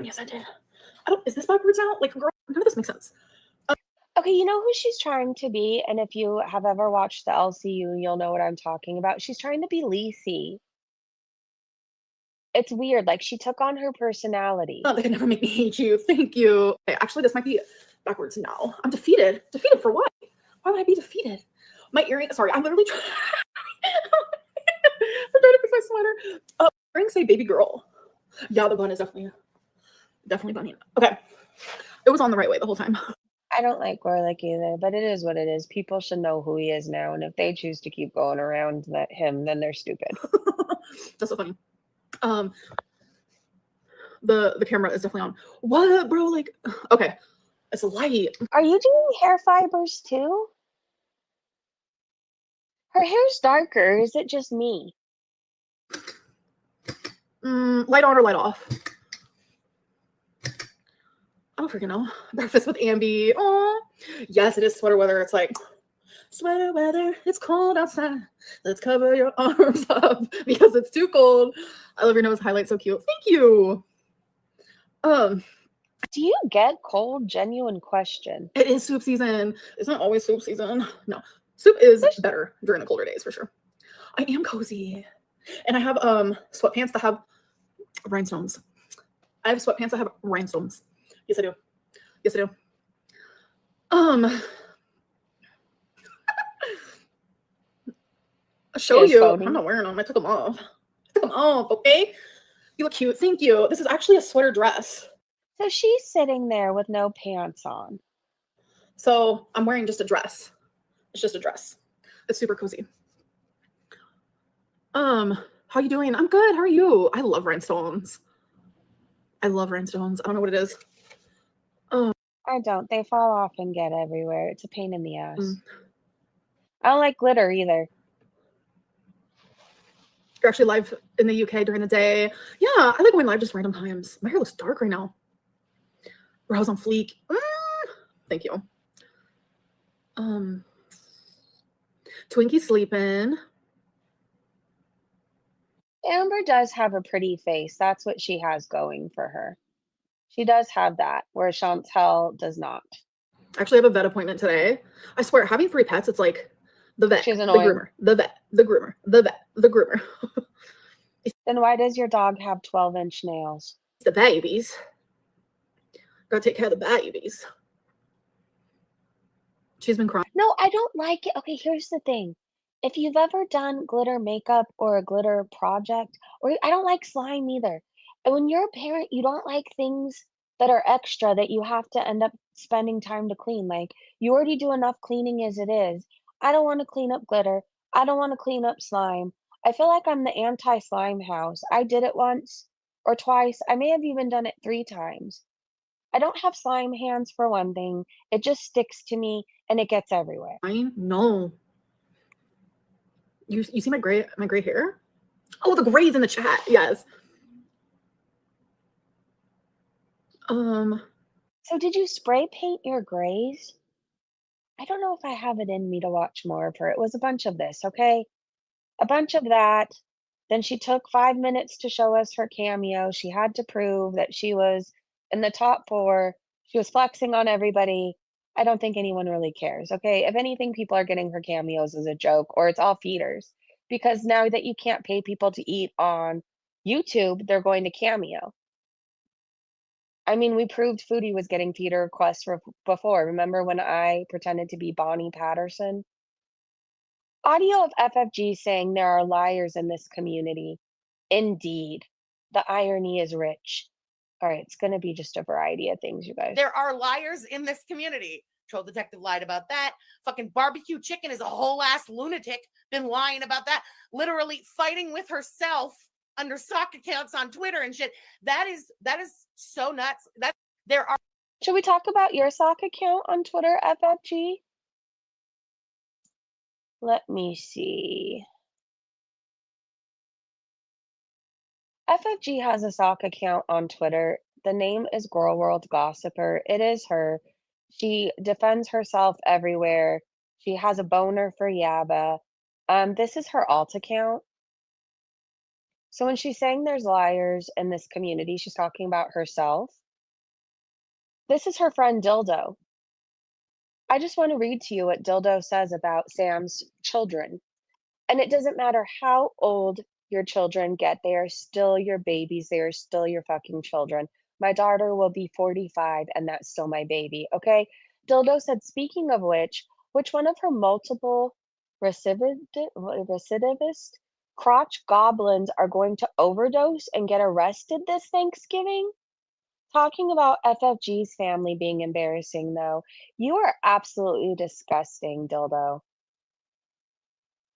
Yes, I did. Is this backwards now? Like, girl, none of this makes sense. Okay, you know who she's trying to be? And if you have ever watched the LCU, you'll know what I'm talking about. She's trying to be Lacey. It's weird. Like, she took on her personality. They could never make me hate you. Thank you. Okay, actually, this might be backwards now. I'm defeated. Defeated for what? Why would I be defeated? My earring. Sorry, I'm literally trying. I'm trying to fix my sweater. Earrings say baby girl. Yeah, the bun is definitely bunny. Okay, it was on the right way the whole time. I don't like Gorlick either, but it is what it is. People should know who he is now, and if they choose to keep going around him, then they're stupid. That's so funny. The camera is definitely on. What, bro? Like, okay, it's light. Are you doing hair fibers too? Her hair's darker. Is it just me? Light on or light off? I don't freaking know. Breakfast with Ambi. Oh, yes, it is sweater weather. It's like sweater weather. It's cold outside. Let's cover your arms up because it's too cold. I love your nose highlight. So cute. Thank you. Do you get cold? Genuine question. It is soup season. It's not always soup season. No, soup is better during the colder days for sure. I am cozy, and I have sweatpants that have rhinestones. I have sweatpants that have rhinestones. Yes, I do. Yes, I do. I'll show you. Phony. I'm not wearing them. I took them off. Okay. You look cute. Thank you. This is actually a sweater dress. So she's sitting there with no pants on. So I'm wearing just a dress. It's just a dress. It's super cozy. How you doing? I'm good. How are you? I love rhinestones. I don't know what it is. I don't. They fall off and get everywhere. It's a pain in the ass. I don't like glitter either. You're actually live in the UK during the day. Yeah, I like going live just random times. My hair looks dark right now. Brows on fleek. Thank you. Twinkie sleeping. Amber does have a pretty face. That's what she has going for her. She does have that, where Chantel does not. Actually, I have a vet appointment today. I swear, having 3 pets, it's like the vet, She's the annoying. groomer, the vet, the groomer, the vet, the groomer. Then why does your dog have 12-inch nails? The babies. Gotta take care of the babies. She's been crying. No, I don't like it. Okay, here's the thing. If you've ever done glitter makeup or a glitter project, or I don't like slime either. And when you're a parent, you don't like things that are extra that you have to end up spending time to clean. Like, you already do enough cleaning as it is. I don't want to clean up glitter. I don't want to clean up slime. I feel like I'm the anti-slime house. I did it once or twice. I may have even done it 3 times. I don't have slime hands for one thing. It just sticks to me and it gets everywhere. No. You see my gray hair? Oh, the gray's in the chat. Yes. So did you spray paint your grays? I don't know if I have it in me to watch more of her. It was a bunch of this, okay? A bunch of that. Then she took 5 minutes to show us her cameo. She had to prove that she was in the top 4. She was flexing on everybody. I don't think anyone really cares, okay? If anything, people are getting her cameos as a joke, or it's all feeders. Because now that you can't pay people to eat on YouTube, they're going to Cameo. I mean, we proved Foodie was getting feeder requests before. Remember when I pretended to be Bonnie Patterson? Audio of FFG saying there are liars in this community. Indeed. The irony is rich. All right, it's going to be just a variety of things, you guys. There are liars in this community. Troll Detective lied about that. Fucking barbecue chicken is a whole ass lunatic. Been lying about that. Literally fighting with herself under sock accounts on Twitter and shit. That is so nuts. That there are. Should we talk about your sock account on Twitter, FFG? Let me see. FFG has a sock account on Twitter. The name is Girl World Gossiper. It is her. She defends herself everywhere. She has a boner for Yaba. This is her alt account. So when she's saying there's liars in this community, she's talking about herself. This is her friend Dildo. I just want to read to you what Dildo says about Sam's children. And it doesn't matter how old your children get, they are still your babies. They are still your fucking children. My daughter will be 45, and that's still my baby. Okay. Dildo said, speaking of which one of her multiple recidivist crotch goblins are going to overdose and get arrested this Thanksgiving? Talking about FFG's family being embarrassing, though, you are absolutely disgusting, Dildo.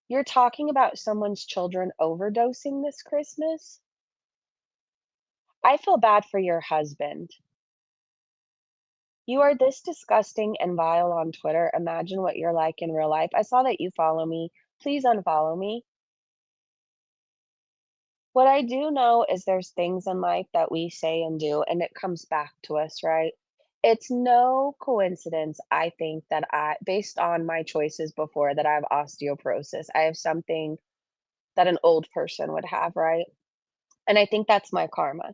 You're talking about someone's children overdosing this Christmas? I feel bad for your husband. You are this disgusting and vile on Twitter. Imagine what you're like in real life. I saw that you follow me. Please unfollow me. What I do know is there's things in life that we say and do, and it comes back to us, right? It's no coincidence, I think, that based on my choices before, that I have osteoporosis. I have something that an old person would have, right? And I think that's my karma,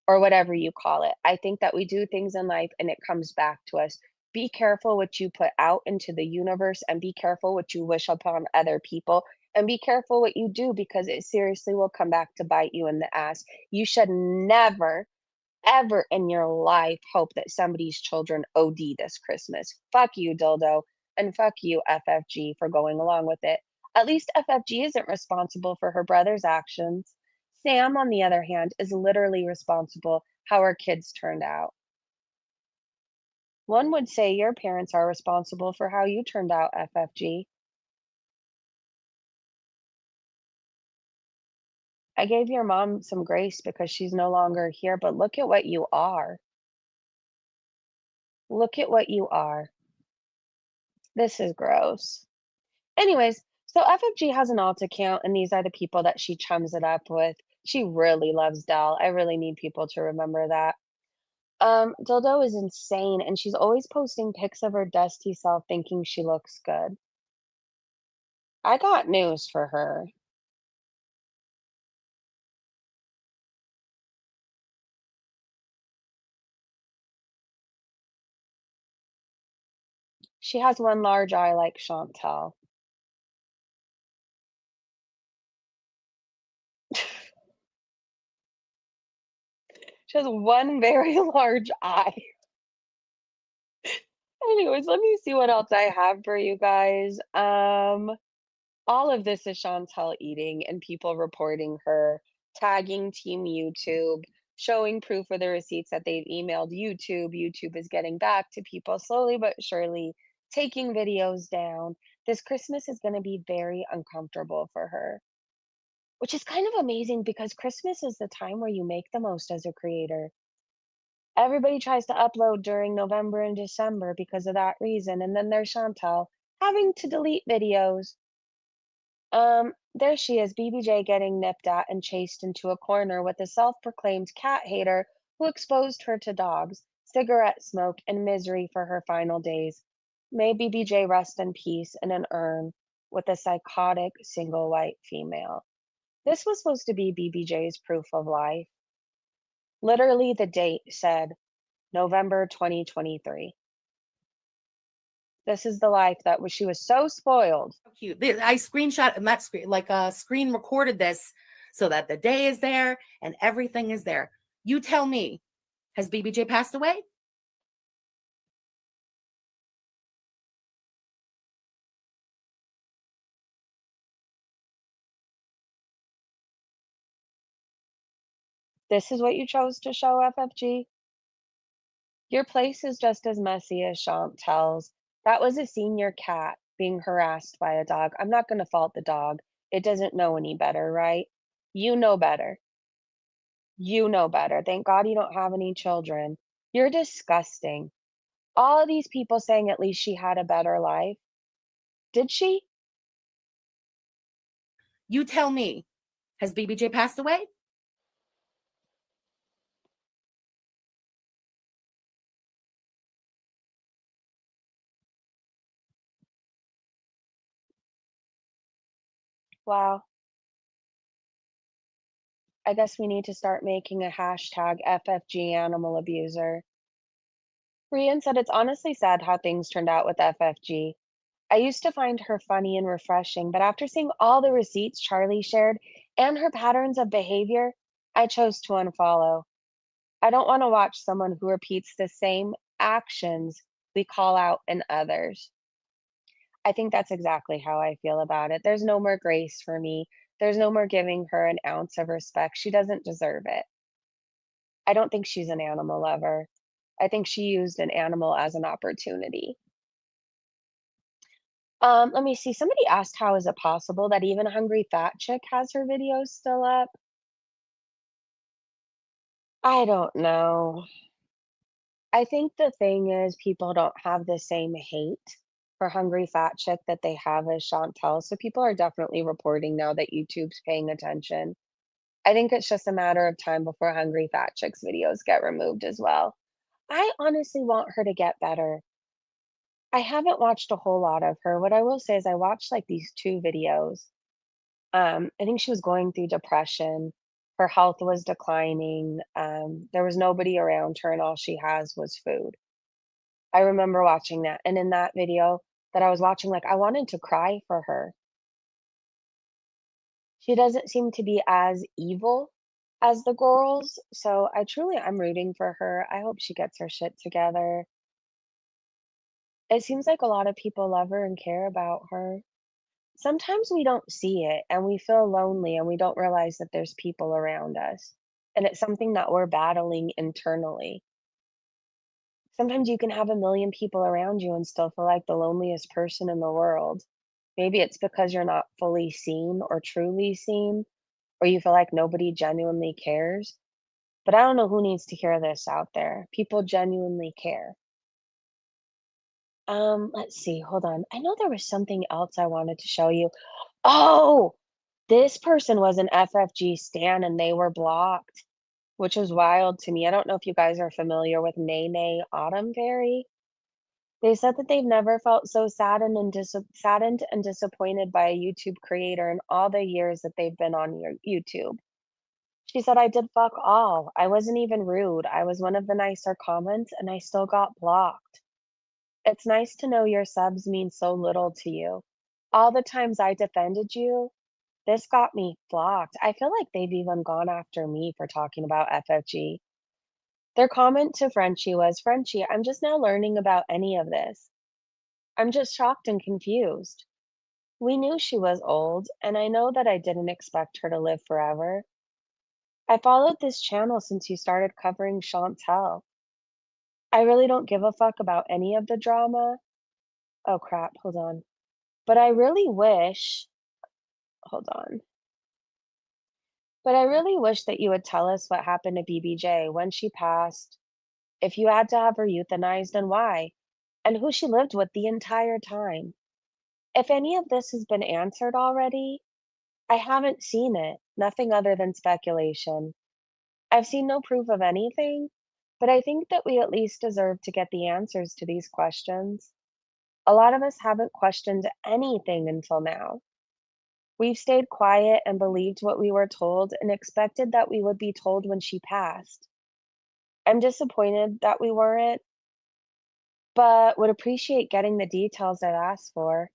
or whatever you call it. I think that we do things in life and it comes back to us. Be careful what you put out into the universe, and be careful what you wish upon other people, and be careful what you do, because it seriously will come back to bite you in the ass. You should never, ever in your life hope that somebody's children OD this Christmas. Fuck you, Dildo, and fuck you, FFG, for going along with it. At least FFG isn't responsible for her brother's actions. Sam, on the other hand, is literally responsible how her kids turned out. One would say your parents are responsible for how you turned out, FFG. I gave your mom some grace because she's no longer here, but look at what you are. Look at what you are. This is gross. Anyways, so FFG has an alt account, and these are the people that she chums it up with. She really loves Dell. I really need people to remember that. Dildo is insane, and she's always posting pics of her dusty self thinking she looks good. I got news for her. She has one large eye like Chantel. She has one very large eye. Anyways, let me see what else I have for you guys. All of this is Chantel eating and people reporting her, tagging Team YouTube, showing proof of the receipts that they've emailed YouTube. YouTube is getting back to people slowly but surely, taking videos down. This Christmas is going to be very uncomfortable for her, which is kind of amazing because Christmas is the time where you make the most as a creator. Everybody tries to upload during November and December because of that reason. And then there's Chantel having to delete videos. There she is, BBJ getting nipped at and chased into a corner with a self-proclaimed cat hater who exposed her to dogs, cigarette smoke, and misery for her final days. May BBJ rest in peace in an urn with a psychotic single white female. This was supposed to be BBJ's proof of life. Literally, the date said November 2023. This is the life that she was so spoiled. Cute. I screenshot, not screen, like screen recorded this so that the day is there and everything is there. You tell me, has BBJ passed away? This is what you chose to show, FFG? Your place is just as messy as Chantel's. That was a senior cat being harassed by a dog. I'm not going to fault the dog. It doesn't know any better, right? You know better. You know better. Thank God you don't have any children. You're disgusting. All of these people saying at least she had a better life. Did she? You tell me, has BBJ passed away? Wow. I guess we need to start making a hashtag FFG animal abuser. Rian said it's honestly sad how things turned out with FFG. I used to find her funny and refreshing, but after seeing all the receipts Charlie shared and her patterns of behavior, I chose to unfollow. I don't want to watch someone who repeats the same actions we call out in others. I think that's exactly how I feel about it. There's no more grace for me. There's no more giving her an ounce of respect. She doesn't deserve it. I don't think she's an animal lover. I think she used an animal as an opportunity. Let me see. Somebody asked how is it possible that even Hungry Fat Chick has her videos still up? I don't know. I think the thing is people don't have the same hate for Hungry Fat Chick that they have as Chantel. So people are definitely reporting now that YouTube's paying attention. I think it's just a matter of time before Hungry Fat Chick's videos get removed as well. I honestly want her to get better. I haven't watched a whole lot of her. What I will say is I watched like these two videos. I think she was going through depression. Her health was declining. There was nobody around her, and all she has was food. I remember watching that. And in that video that I was watching, like I wanted to cry for her. She doesn't seem to be as evil as the girls. So I'm rooting for her. I hope she gets her shit together. It seems like a lot of people love her and care about her. Sometimes we don't see it and we feel lonely and we don't realize that there's people around us. And it's something that we're battling internally. Sometimes you can have a million people around you and still feel like the loneliest person in the world. Maybe it's because you're not fully seen or truly seen, or you feel like nobody genuinely cares. But I don't know who needs to hear this out there. People genuinely care. Let's see. Hold on. I know there was something else I wanted to show you. Oh, this person was an FFG stan and they were blocked, which was wild to me. I don't know if you guys are familiar with Nene Autumn Fairy. They said that they've never felt so saddened and disappointed by a YouTube creator in all the years that they've been on your YouTube. She said, I did fuck all. I wasn't even rude. I was one of the nicer comments and I still got blocked. It's nice to know your subs mean so little to you. All the times I defended you, this got me blocked. I feel like they've even gone after me for talking about FFG. Their comment to Frenchie was, Frenchie, I'm just now learning about any of this. I'm just shocked and confused. We knew she was old, and I know that I didn't expect her to live forever. I followed this channel since you started covering Chantel. I really don't give a fuck about any of the drama. Oh crap, hold on. But I really wish, hold on. But I really wish that you would tell us what happened to BBJ, when she passed, if you had to have her euthanized and why, and who she lived with the entire time. If any of this has been answered already, I haven't seen it, nothing other than speculation. I've seen no proof of anything, but I think that we at least deserve to get the answers to these questions. A lot of us haven't questioned anything until now. We've stayed quiet and believed what we were told and expected that we would be told when she passed. I'm disappointed that we weren't, but would appreciate getting the details I've asked for.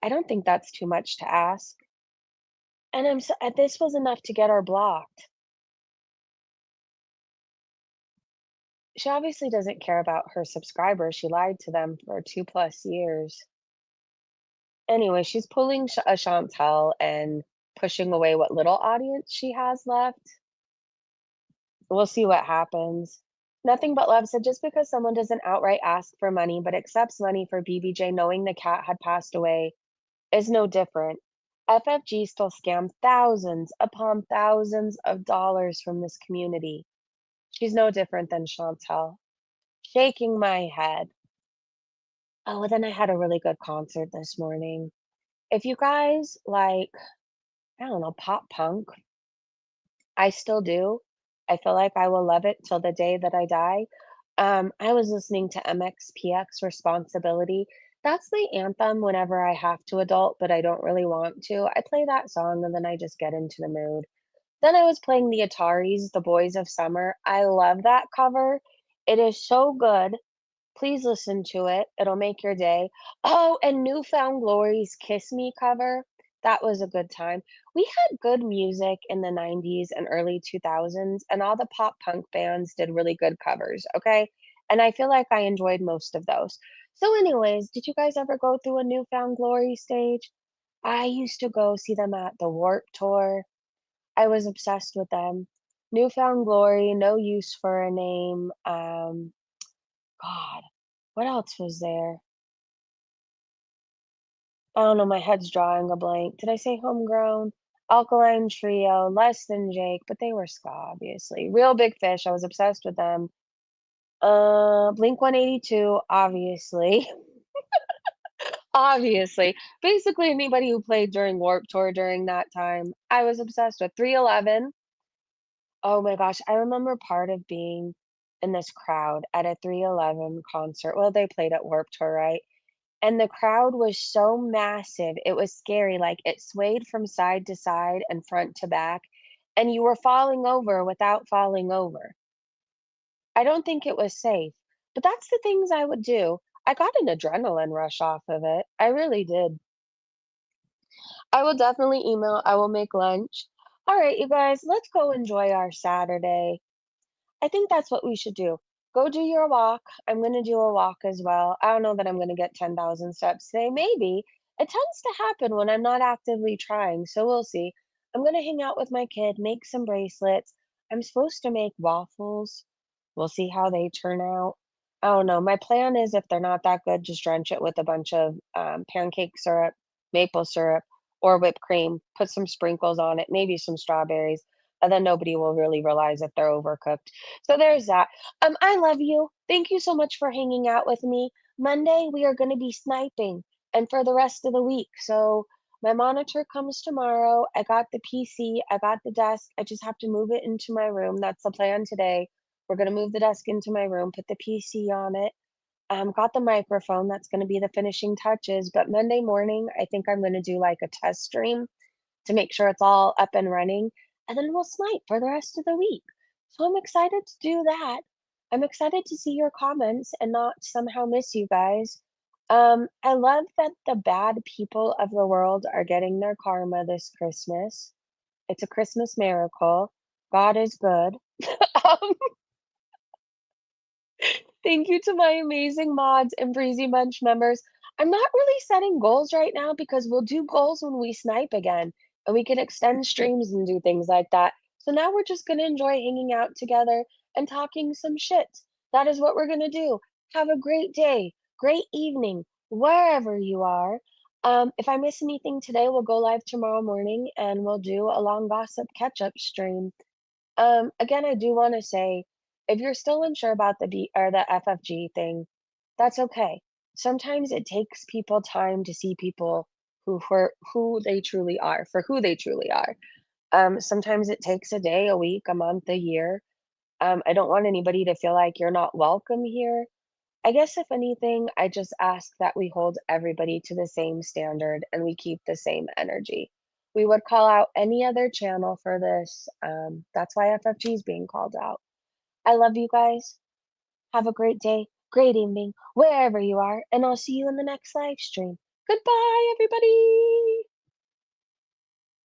I don't think that's too much to ask. And this was enough to get her blocked. She obviously doesn't care about her subscribers. She lied to them for 2+ years. Anyway, she's pulling a Chantel and pushing away what little audience she has left. We'll see what happens. Nothing but love said just because someone doesn't outright ask for money but accepts money for BBJ knowing the cat had passed away is no different. FFG still scammed thousands upon thousands of dollars from this community. She's no different than Chantel. Shaking my head. Oh, and then I had a really good concert this morning. If you guys like, I don't know, pop punk, I still do. I feel like I will love it till the day that I die. I was listening to MXPX Responsibility. That's my anthem whenever I have to adult, but I don't really want to. I play that song and then I just get into the mood. Then I was playing the Ataris, The Boys of Summer. I love that cover. It is so good. Please listen to it. It'll make your day. Oh, and Newfound Glory's Kiss Me cover. That was a good time. We had good music in the 90s and early 2000s, and all the pop punk bands did really good covers, okay? And I feel like I enjoyed most of those. So, anyways, did you guys ever go through a Newfound Glory stage? I used to go see them at the Warp Tour. I was obsessed with them. Newfound Glory, No Use for a Name. God, what else was there? I don't know, my head's drawing a blank. Did I say Homegrown? Alkaline Trio, Less Than Jake, but they were ska, obviously. Real Big Fish, I was obsessed with them. Blink 182, obviously. Obviously. Basically, anybody who played during Warp Tour during that time, I was obsessed with. 311. Oh my gosh, I remember part of being in this crowd at a 311 concert. Well, they played at Warp Tour, right? And the crowd was so massive, it was scary, like, it swayed from side to side and front to back, and you were falling over without falling over. I don't think it was safe, but that's the things I would do. I got an adrenaline rush off of it. I really did. I will definitely email, I will make lunch. Alright, you guys, let's go enjoy our Saturday. I think that's what we should do. Go do your walk. I'm gonna do a walk as well. I don't know that I'm gonna get 10,000 steps today. Maybe. It tends to happen when I'm not actively trying, so we'll see. I'm gonna hang out with my kid, make some bracelets. I'm supposed to make waffles. We'll see how they turn out. I don't know. My plan is if they're not that good, just drench it with a bunch of pancake syrup, maple syrup, or whipped cream. Put some sprinkles on it, maybe some strawberries, and then nobody will really realize if they're overcooked. So there's that. I love you. Thank you so much for hanging out with me. Monday, we are going to be sniping and for the rest of the week. So my monitor comes tomorrow. I got the PC, I got the desk. I just have to move it into my room. That's the plan today. We're going to move the desk into my room, put the PC on it. Got the microphone. That's going to be the finishing touches. But Monday morning, I think I'm going to do like a test stream to make sure it's all up and running, and then we'll snipe for the rest of the week. So I'm excited to do that. I'm excited to see your comments and not somehow miss you guys. I love that the bad people of the world are getting their karma this Christmas. It's a Christmas miracle. God is good. um, Thank you to my amazing mods and Breezy Bunch members. I'm not really setting goals right now because we'll do goals when we snipe again and we can extend streams and do things like that. So now we're just going to enjoy hanging out together and talking some shit. That is what we're going to do. Have a great day, great evening, wherever you are. If I miss anything today, we'll go live tomorrow morning and we'll do a long gossip catch up stream. Again, I do want to say, if you're still unsure about the B or the FFG thing, that's okay. Sometimes it takes people time to see people who for who they truly are, for who they truly are. Sometimes it takes a day, a week, a month, a year. I don't want anybody to feel like you're not welcome here. I guess if anything, I just ask that we hold everybody to the same standard and we keep the same energy. We would call out any other channel for this. That's why FFG is being called out. I love you guys. Have a great day, great evening, wherever you are, and I'll see you in the next live stream. Goodbye, everybody.